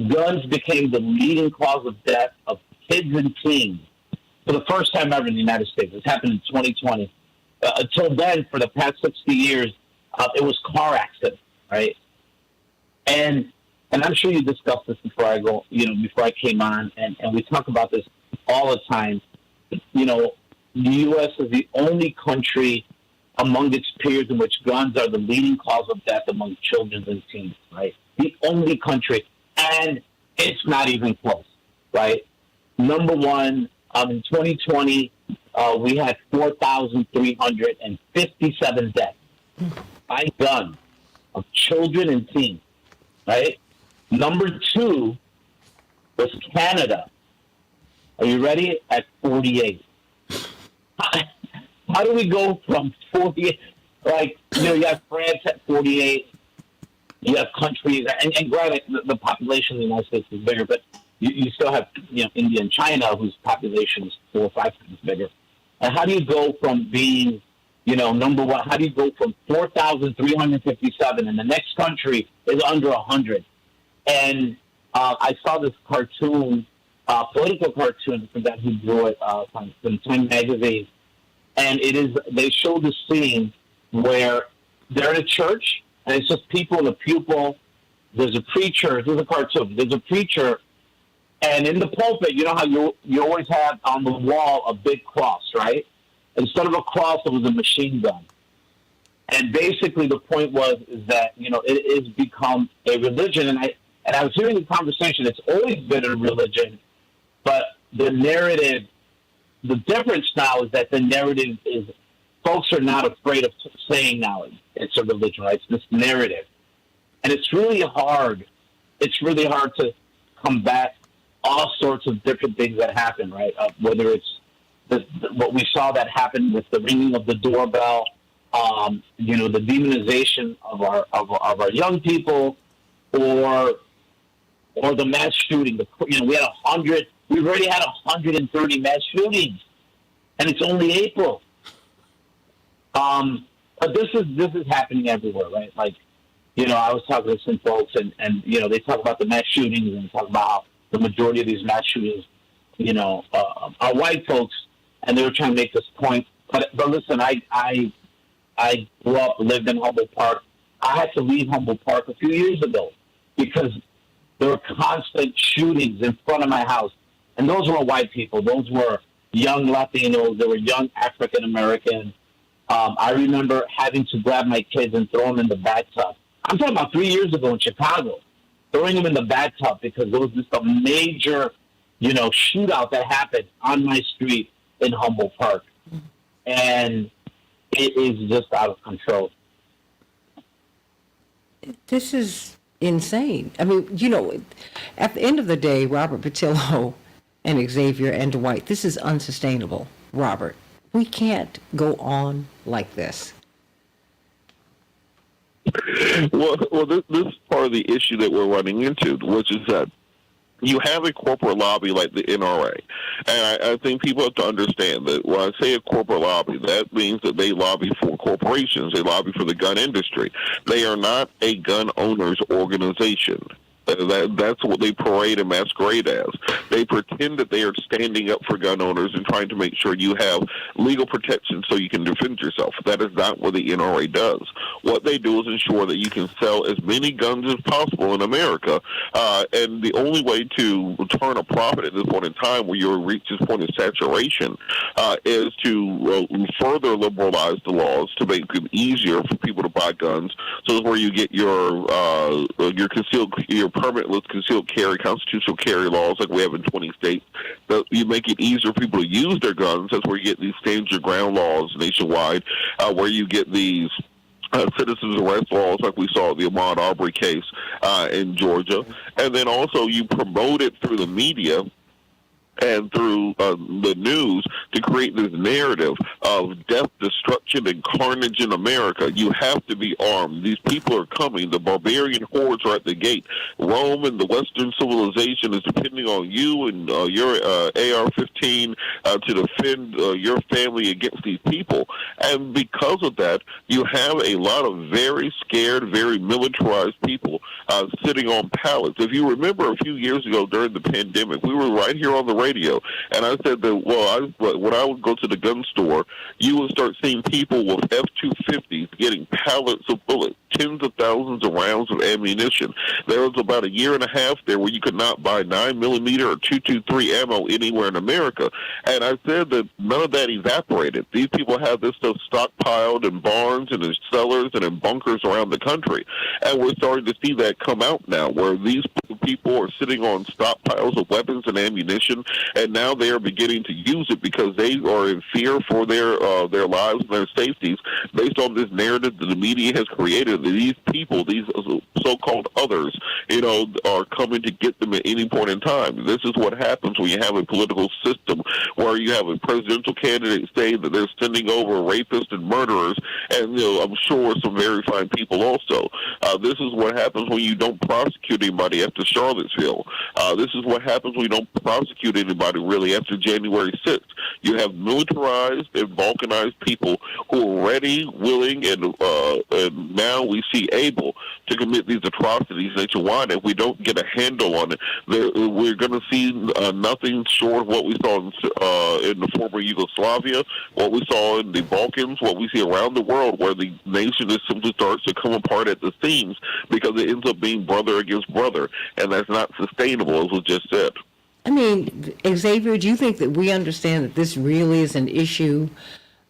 guns became the leading cause of death of kids and teens. For the first time ever in the United States. This happened in 2020. Until then, for the past 60 years, it was car accidents, right? And I'm sure you discussed this before I came on, and we talk about this all the time. The U.S. is the only country among its peers in which guns are the leading cause of death among children and teens, right? The only country, and it's not even close, right? Number one, in 2020, we had 4,357 deaths by gun of children and teens, right? Number two was Canada. Are you ready? At 48. How do we go from 48? You have France at 48. You have countries, and granted, the population in the United States is bigger, but you still have, India and China, whose population is 4 or 5 times bigger. And how do you go from being, number one? How do you go from 4,357 and the next country is under 100? And I saw this cartoon, political cartoon, I forgot who drew it, from Time Magazine. And they show the scene where they're in a church, and it's just people in a pew. There's a preacher. There's a cartoon. There's a preacher, and in the pulpit, you know how you always have on the wall a big cross, right? Instead of a cross, it was a machine gun. And basically, the point is that it has become a religion. And I was hearing the conversation. It's always been a religion, but the narrative. The difference now is that the narrative is folks are not afraid of saying now it's a religion, right? It's this narrative. And it's really hard. It's really hard to combat all sorts of different things that happen, right? Whether it's what we saw that happened with the ringing of the doorbell, the demonization of our young people, or the mass shooting. We've already had 130 mass shootings, and it's only April. But this is happening everywhere, right? I was talking to some folks, and they talk about the mass shootings and talk about how the majority of these mass shootings, are white folks, and they were trying to make this point. But listen, I grew up, lived in Humboldt Park. I had to leave Humboldt Park a few years ago because there were constant shootings in front of my house. And those were white people. Those were young Latinos. They were young African Americans. I remember having to grab my kids and throw them in the bathtub. I'm talking about 3 years ago in Chicago, throwing them in the bathtub because there was just a major, shootout that happened on my street in Humboldt Park. And it is just out of control. This is insane. I mean, at the end of the day, Robert Patillo and Xavier and Dwight, this is unsustainable, Robert. We can't go on like this. Well, this is part of the issue that we're running into, which is that you have a corporate lobby like the NRA. And I think people have to understand that when I say a corporate lobby, that means that they lobby for corporations. They lobby for the gun industry. They are not a gun owners organization. That's what they parade and masquerade as. They pretend that they are standing up for gun owners and trying to make sure you have legal protection so you can defend yourself. That is not what the NRA does. What they do is ensure that you can sell as many guns as possible in America. And the only way to turn a profit at this point in time, where you reach this point of saturation, is to further liberalize the laws to make it easier for people to buy guns. So that's where you get your permitless concealed carry, constitutional carry laws like we have in 20 states. You make it easier for people to use their guns. That's where you get these stand your ground laws nationwide, where you get these citizens arrest laws like we saw the Ahmaud Arbery case in Georgia. And then also you promote it through the media and through the news to create this narrative of death, destruction, and carnage in America. You have to be armed. These people are coming. The barbarian hordes are at the gate. Rome and the Western civilization is depending on you and your AR-15 to defend your family against these people. And because of that, you have a lot of very scared, very militarized people sitting on pallets. If you remember a few years ago during the pandemic, we were right here on the radio, and I said that, when I would go to the gun store, you would start seeing people with F-250s getting pallets of bullets, tens of thousands of rounds of ammunition. There was about a year and a half there where you could not buy 9mm or 223 ammo anywhere in America. And I said that none of that evaporated. These people have this stuff stockpiled in barns and in cellars and in bunkers around the country. And we're starting to see that come out now, where these people are sitting on stockpiles of weapons and ammunition, and now they are beginning to use it because they are in fear for their lives and their safeties, based on this narrative that the media has created. That these people, these so-called others, are coming to get them at any point in time. This is what happens when you have a political system where you have a presidential candidate say that they're sending over rapists and murderers, and I'm sure some very fine people also. This is what happens when you don't prosecute anybody after Charlottesville. This is what happens when you don't prosecute anybody really after January 6th. You have militarized and balkanized people who are ready, willing, and now we see able to commit these atrocities nationwide. If we don't get a handle on it, we're going to see nothing short of what we saw in the former Yugoslavia, what we saw in the Balkans, what we see around the world, where the nation just simply starts to come apart at the seams because it ends up being brother against brother, and that's not sustainable, as was just said. I mean, Xavier, do you think that we understand that this really is an issue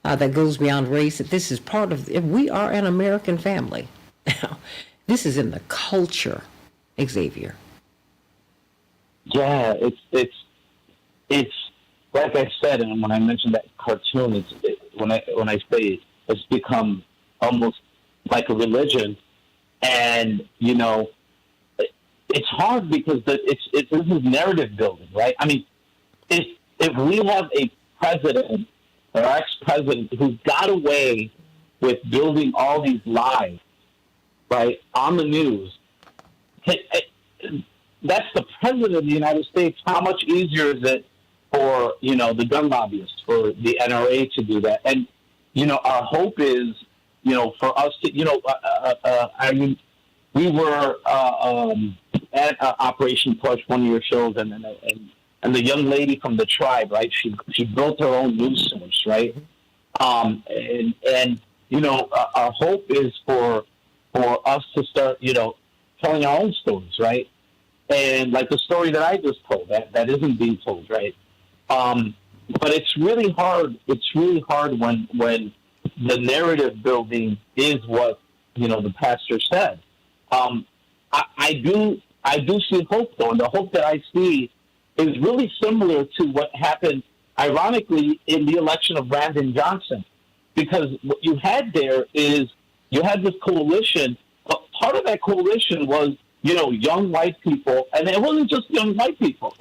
that goes beyond race, that this is part of, we are an American family. This is in the culture, Xavier. Yeah, it's like I said, and when I mentioned that cartoon, when I say it's become almost like a religion, and it's hard because this is narrative building, right? I mean, if we have a president or ex-president who got away with building all these lies, right, on the news, that's the president of the United States. How much easier is it for, the gun lobbyists, for the NRA to do that? And, our hope is, for us to, we were at Operation Push, one of your shows, and the young lady from the tribe, right? She built her own news source, right? And our hope is for us to start, telling our own stories, right? And like the story that I just told, that isn't being told, right? But it's really hard. It's really hard when the narrative building is what the pastor said. I do see hope, though, and the hope that I see is really similar to what happened, ironically, in the election of Brandon Johnson, because what you had there is you had this coalition, but part of that coalition was young white people, and it wasn't just young white people.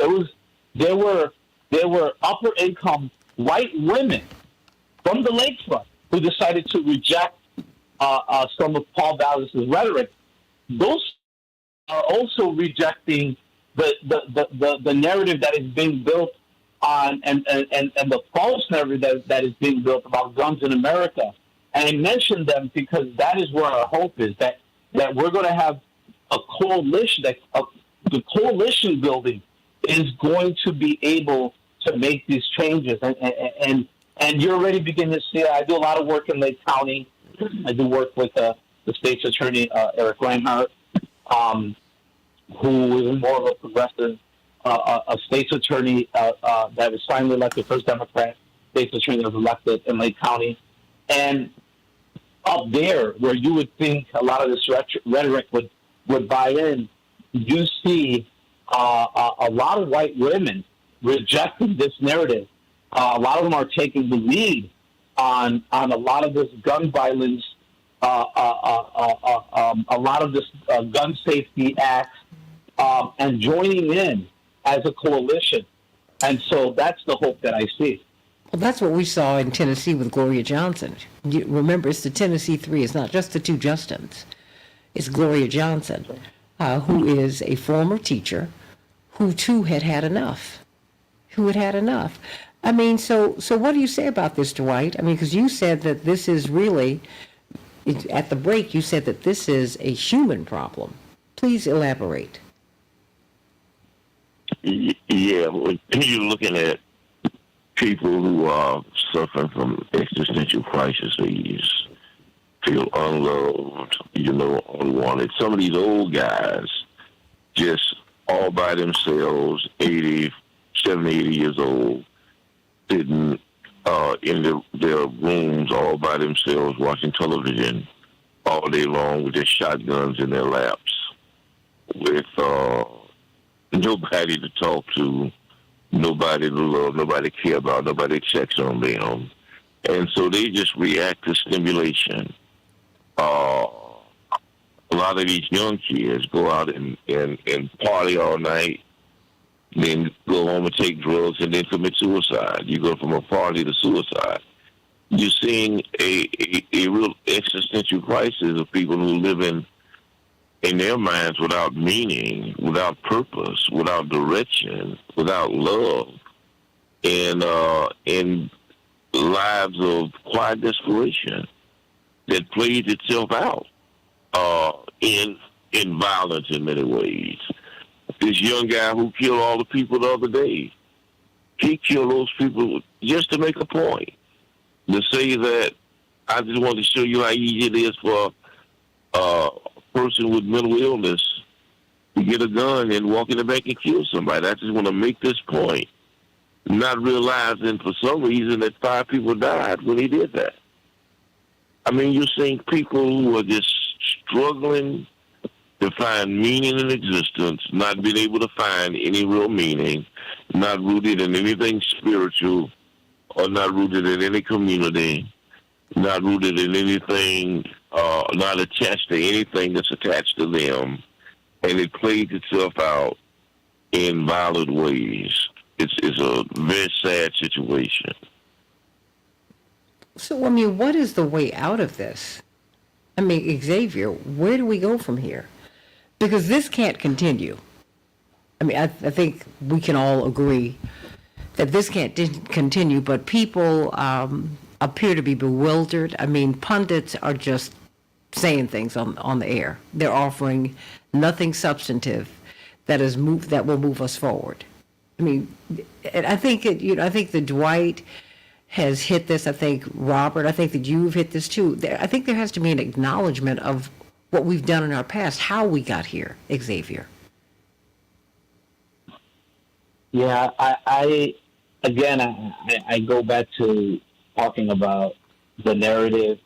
There were upper income white women from the lakefront who decided to reject some of Paul Vallas's rhetoric. Those are also rejecting the narrative that is being built on and the false narrative that is being built about guns in America. And I mention them because that is where our hope is, that we're going to have a coalition, the coalition building is going to be able to make these changes. And you're already beginning to see it. I do a lot of work in Lake County. I do work with the state's attorney, Eric Reinhardt, who is more of a progressive, a state's attorney that was finally elected, first Democrat state's attorney that was elected in Lake County. And up there, where you would think a lot of this rhetoric would buy in, you see a lot of white women rejecting this narrative. A lot of them are taking the lead on a lot of this gun violence, a lot of this gun safety act, and joining in as a coalition. And so that's the hope that I see. Well, that's what we saw in Tennessee with Gloria Johnson. You remember, it's the Tennessee Three. It's not just the two Justins. It's Gloria Johnson, who is a former teacher, who too had had enough. I mean, so what do you say about this, Dwight? I mean, because you said that this is really, at the break, you said that this is a human problem. Please elaborate. Yeah, when you're looking at people who are suffering from existential crises, feel unloved, unwanted. Some of these old guys just all by themselves, 80, 70, 80 years old, sitting in their rooms all by themselves watching television all day long with their shotguns in their laps with nobody to talk to, nobody to love, nobody to care about, nobody checks on them. And so they just react to stimulation. A lot of these young kids go out and party all night, then go home and take drugs and then commit suicide. You go from a party to suicide. You're seeing a real existential crisis of people who live in their minds without meaning, without purpose, without direction, without love, and in lives of quiet desperation that plays itself out in violence in many ways. This young guy who killed all the people the other day, he killed those people just to make a point, to say that I just want to show you how easy it is for a person with mental illness to get a gun and walk in the bank and kill somebody. I just want to make this point, not realizing for some reason that 5 people died when he did that. I mean, you're seeing people who are just struggling to find meaning in existence, not being able to find any real meaning, not rooted in anything spiritual, or not rooted in any community, not rooted in anything, not attached to anything that's attached to them, and it plays itself out in violent ways. It's a very sad situation. So, I mean, what is the way out of this? I mean, Xavier, where do we go from here? Because this can't continue. I mean, I think we can all agree that this can't continue, but people appear to be bewildered. I mean, pundits are just saying things on the air. They're offering nothing substantive that will move us forward. I mean, I think I think that Dwight has hit this. I think Robert. I think that you've hit this too. I think there has to be an acknowledgement of what we've done in our past, how we got here, Xavier. Yeah, I go back to talking about the narrative,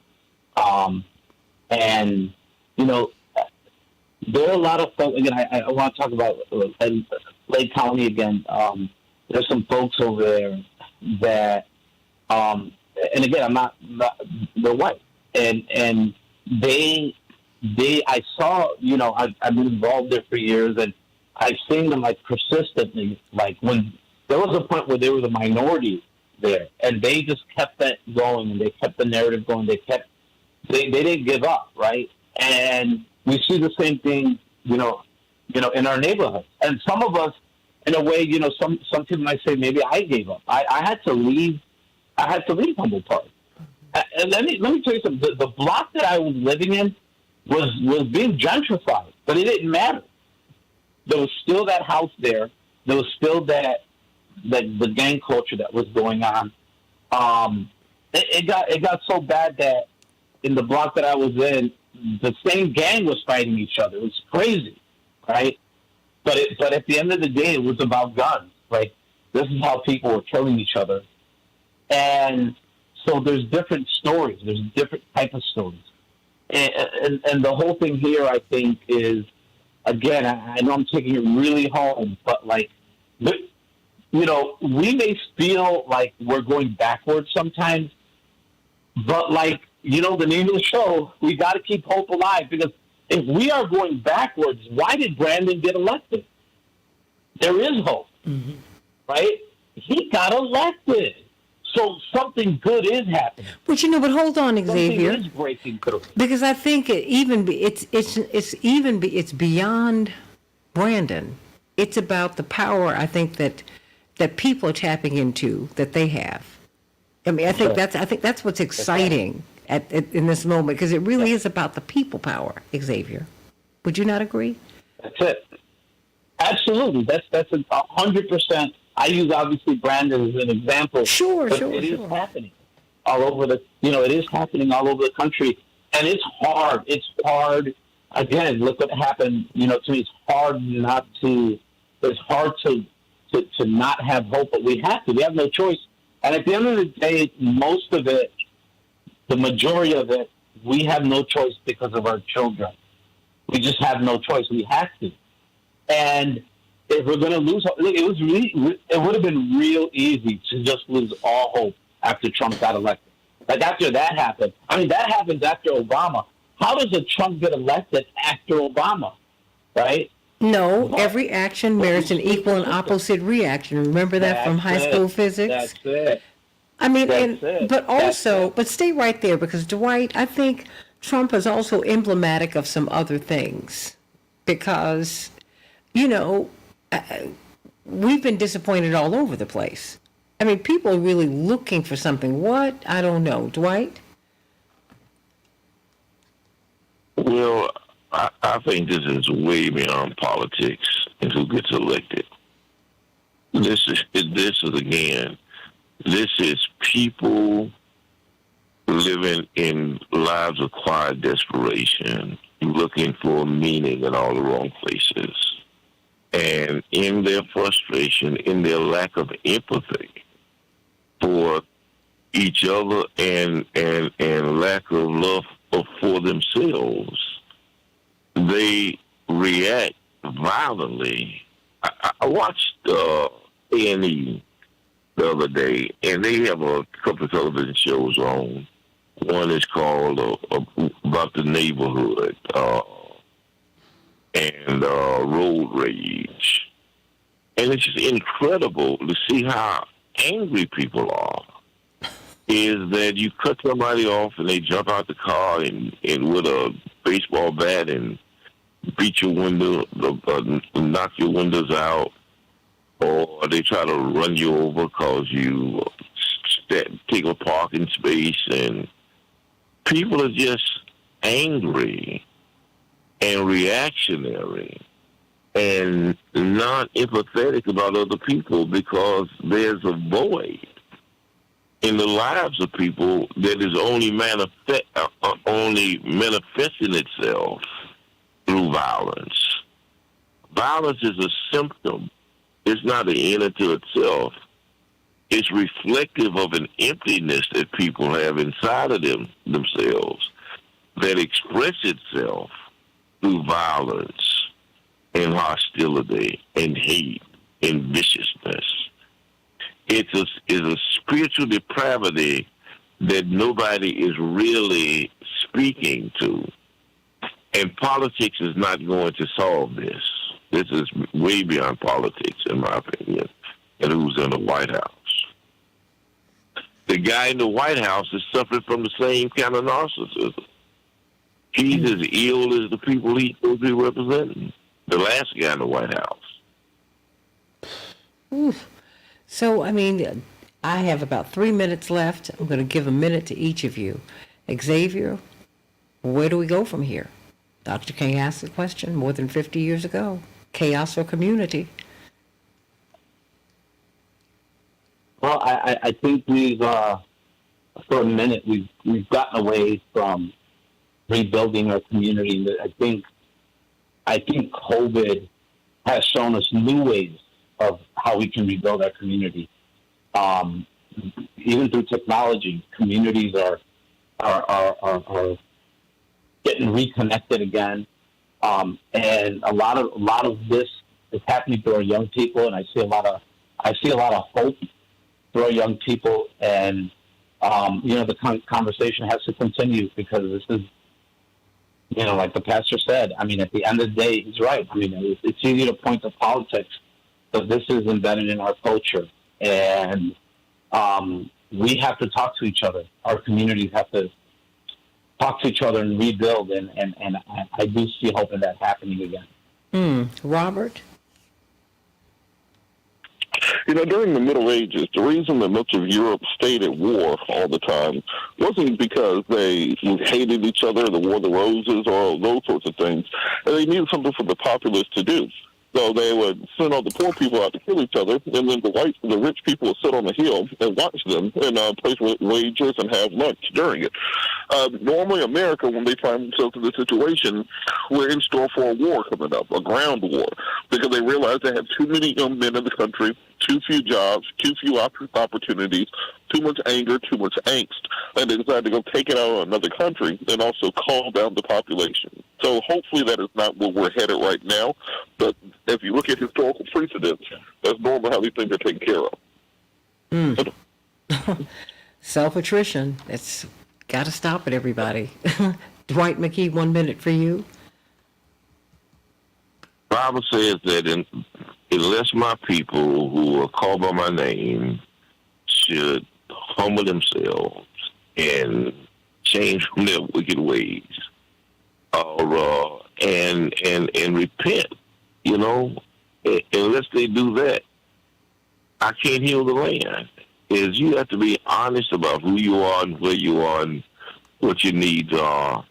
and there are a lot of folks. Again, I want to talk about Lake County again. There's some folks over there that, and again, I'm not they're white, and I saw, I've been involved there for years, and I've seen them persistently, when there was a point where they were the minority there, and they just kept that going, and they kept the narrative going. They didn't give up, right? And we see the same thing, in our neighborhood. And some of us, in a way, some people might say maybe I gave up. I had to leave. I had to leave Humboldt Park. And let me tell you something. The block that I was living in was being gentrified, but it didn't matter. There was still that house there. There was still that the gang culture that was going on. It got so bad that in the block that I was in, the same gang was fighting each other. It was crazy, right? But at the end of the day, it was about guns. Like, this is how people were killing each other. And so there's different stories. There's different type of stories. And the whole thing here, I think, is, again, I know I'm taking it really home, but, like, we may feel like we're going backwards sometimes, but, like, the name of the show, we got to keep hope alive, because if we are going backwards, why did Brandon get elected? There is hope, right? He got elected. So something good is happening. But but hold on, Xavier. Something is breaking through. Because I think it's beyond Brandon. It's about the power, I think, that people are tapping into, that they have. I mean, I think that's what's exciting in this moment, because it really is about the people power, Xavier. Would you not agree? That's it. Absolutely. That's 100%. I use, obviously, Brandon as an example. Sure. It is happening all over it is happening all over the country. And it's hard. It's hard. Again, look what happened, to me. It's hard to not have hope, but we have to. We have no choice. And at the end of the day, most of it, the majority of it, we have no choice because of our children. We just have no choice. We have to. And if we're going to lose hope, look, it would have been real easy to just lose all hope after Trump got elected. Like, after that happened. I mean, that happens after Obama. How does a Trump get elected after Obama, right? No, every action merits an equal and opposite reaction. Remember that from high school physics? That's it. I mean, but stay right there, because Dwight, I think Trump is also emblematic of some other things, because, we've been disappointed all over the place. I mean, people are really looking for something. What? I don't know. Dwight? Well, I think this is way beyond politics and who gets elected. This is people living in lives of quiet desperation, looking for meaning in all the wrong places. And in their frustration, in their lack of empathy for each other and lack of love for themselves, they react violently. I watched A&E the other day, and they have a couple of television shows on. One is called about the neighborhood and road rage. And it's just incredible to see how angry people are. Is that you cut somebody off and they jump out the car and with a baseball bat and beat your window, knock your windows out, or they try to run you over because you take a parking space, and people are just angry and reactionary and not empathetic about other people, because there's a void in the lives of people that is only manifesting itself through violence. Violence is a symptom. It's not an end unto itself. It's reflective of an emptiness that people have inside of themselves that express itself through violence and hostility and hate and viciousness. It's a spiritual depravity that nobody is really speaking to. And politics is not going to solve this. This is way beyond politics, in my opinion, and who's in the White House. The guy in the White House is suffering from the same kind of narcissism. He's as ill as the people he's supposed to be representing. the last guy in the White House. Oof. So, I mean, I have about 3 minutes left. I'm going to give a minute to each of you. Xavier, where do we go from here? Dr. King asked the question more than 50 years ago. Chaos or community? Well, I think we've for a minute we've gotten away from rebuilding our community. I think COVID has shown us new ways of how we can rebuild our community. Even through technology, communities are getting reconnected again. And a lot of this is happening to our young people, and I see a lot of hope for our young people. And the conversation has to continue, because this is, like the pastor said. I mean, at the end of the day, he's right. I mean, it's easy to point to politics, but this is embedded in our culture, and we have to talk to each other. Our communities have to talk to each other and rebuild, and I do see hope in that happening again. Robert? During the Middle Ages, the reason that much of Europe stayed at war all the time wasn't because they hated each other, the War of the Roses, or those sorts of things. They needed something for the populace to do. So they would send all the poor people out to kill each other, and then the rich people would sit on the hill and watch them and place wagers and have lunch during it. Normally, America, when they find themselves in this situation, we're in store for a war coming up, a ground war, because they realize they have too many young men in the country, too few jobs, too few opportunities, too much anger, too much angst, and they decide to go take it out on another country and also calm down the population. So hopefully that is not where we're headed right now, but if you look at historical precedents, that's normally how these things are taken care of. Self-attrition. It's got to stop it, everybody. Dwight McKee, 1 minute for you. The Bible says that unless my people who are called by my name should humble themselves and change from their wicked ways, and repent, unless they do that, I can't heal the land. You have to be honest about who you are and where you are and what your needs are,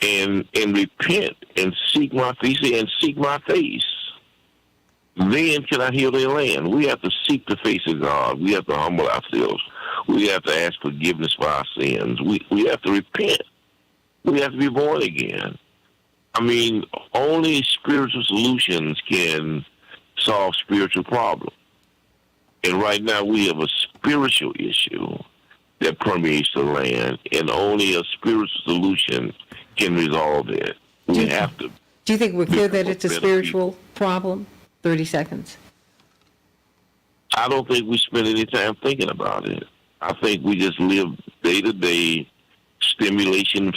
and repent and seek my face. And seek my face. Then can I heal their land? We have to seek the face of God. We have to humble ourselves. We have to ask forgiveness for our sins. We have to repent. We have to be born again. I mean, only spiritual solutions can solve spiritual problems. And right now we have a spiritual issue that permeates the land, and only a spiritual solution can resolve it. We have to. Do you think we're clear that it's a spiritual problem? 30 seconds. I don't think we spend any time thinking about it. I think we just live day to day, stimulation,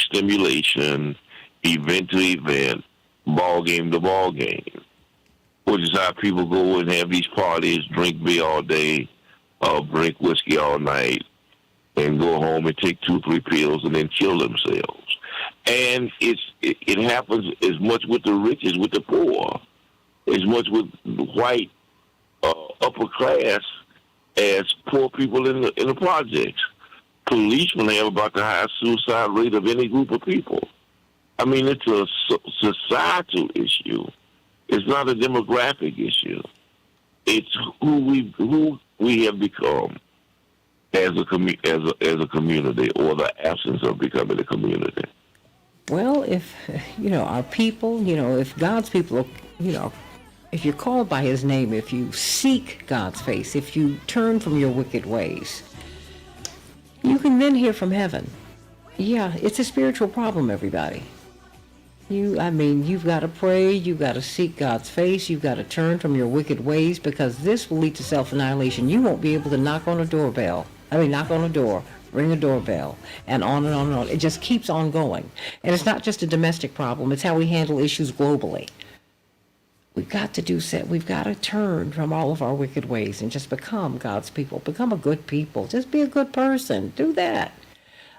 event to event, ball game to ball game, which is how people go and have these parties, drink beer all day, drink whiskey all night, and go home and take 2-3 pills and then kill themselves. And it happens as much with the rich as with the poor, as much with white upper class as poor people in the projects. Policemen have about the highest suicide rate of any group of people. I mean, it's a societal issue. It's not a demographic issue. It's who we have become as a community, or the absence of becoming a community. Well, if, our people, if God's people, if you're called by his name, if you seek God's face, if you turn from your wicked ways, you can then hear from heaven. Yeah, it's a spiritual problem, everybody. You've got to pray, you've got to seek God's face, you've got to turn from your wicked ways, because this will lead to self-annihilation. You won't be able to knock on a door, ring a doorbell, and on and on and on. It just keeps on going. And it's not just a domestic problem, it's how we handle issues globally. We've got to turn from all of our wicked ways and just become God's people. Become a good people. Just be a good person. Do that.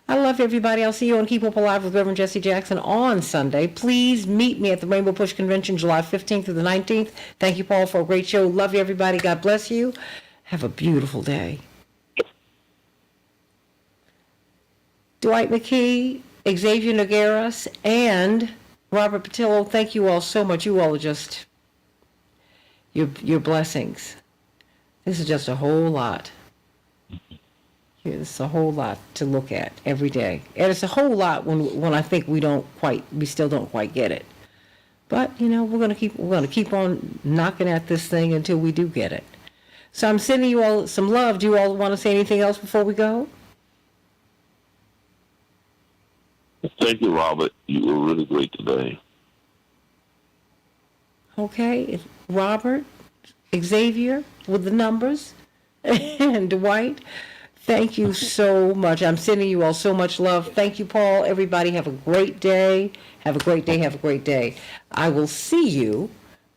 I love everybody. I'll see you on Keep Hope Alive with Reverend Jesse Jackson on Sunday. Please meet me at the Rainbow Push Convention July 15th through the 19th. Thank you, Paul, for a great show. Love you, everybody. God bless you. Have a beautiful day. Dwight McKee, Xavier Nogueras, and Robert Patillo, thank you all so much. You all are just, your blessings. This is just a whole lot. It's a whole lot to look at every day. And it's a whole lot when I think we still don't quite get it. But, we're gonna keep on knocking at this thing until we do get it. So I'm sending you all some love. Do you all want to say anything else before we go? Thank you, Robert. You were really great today. Okay, Robert, Xavier with the numbers, and Dwight, thank you so much. I'm sending you all so much love. Thank you, Paul. Everybody have a great day. Have a great day. Have a great day. I will see you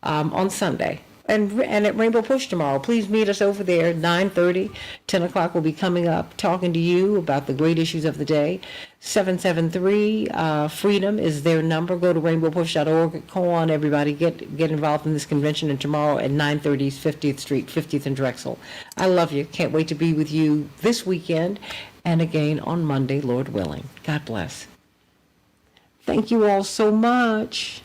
on Sunday. And at Rainbow Push tomorrow. Please meet us over there, 9:30, 10 o'clock. We'll be coming up, talking to you about the great issues of the day. 773 Freedom is their number. Go to rainbowpush.org. Come on, everybody. Get involved in this convention. And tomorrow at 9:30, 50th Street, 50th and Drexel. I love you. Can't wait to be with you this weekend and again on Monday, Lord willing. God bless. Thank you all so much.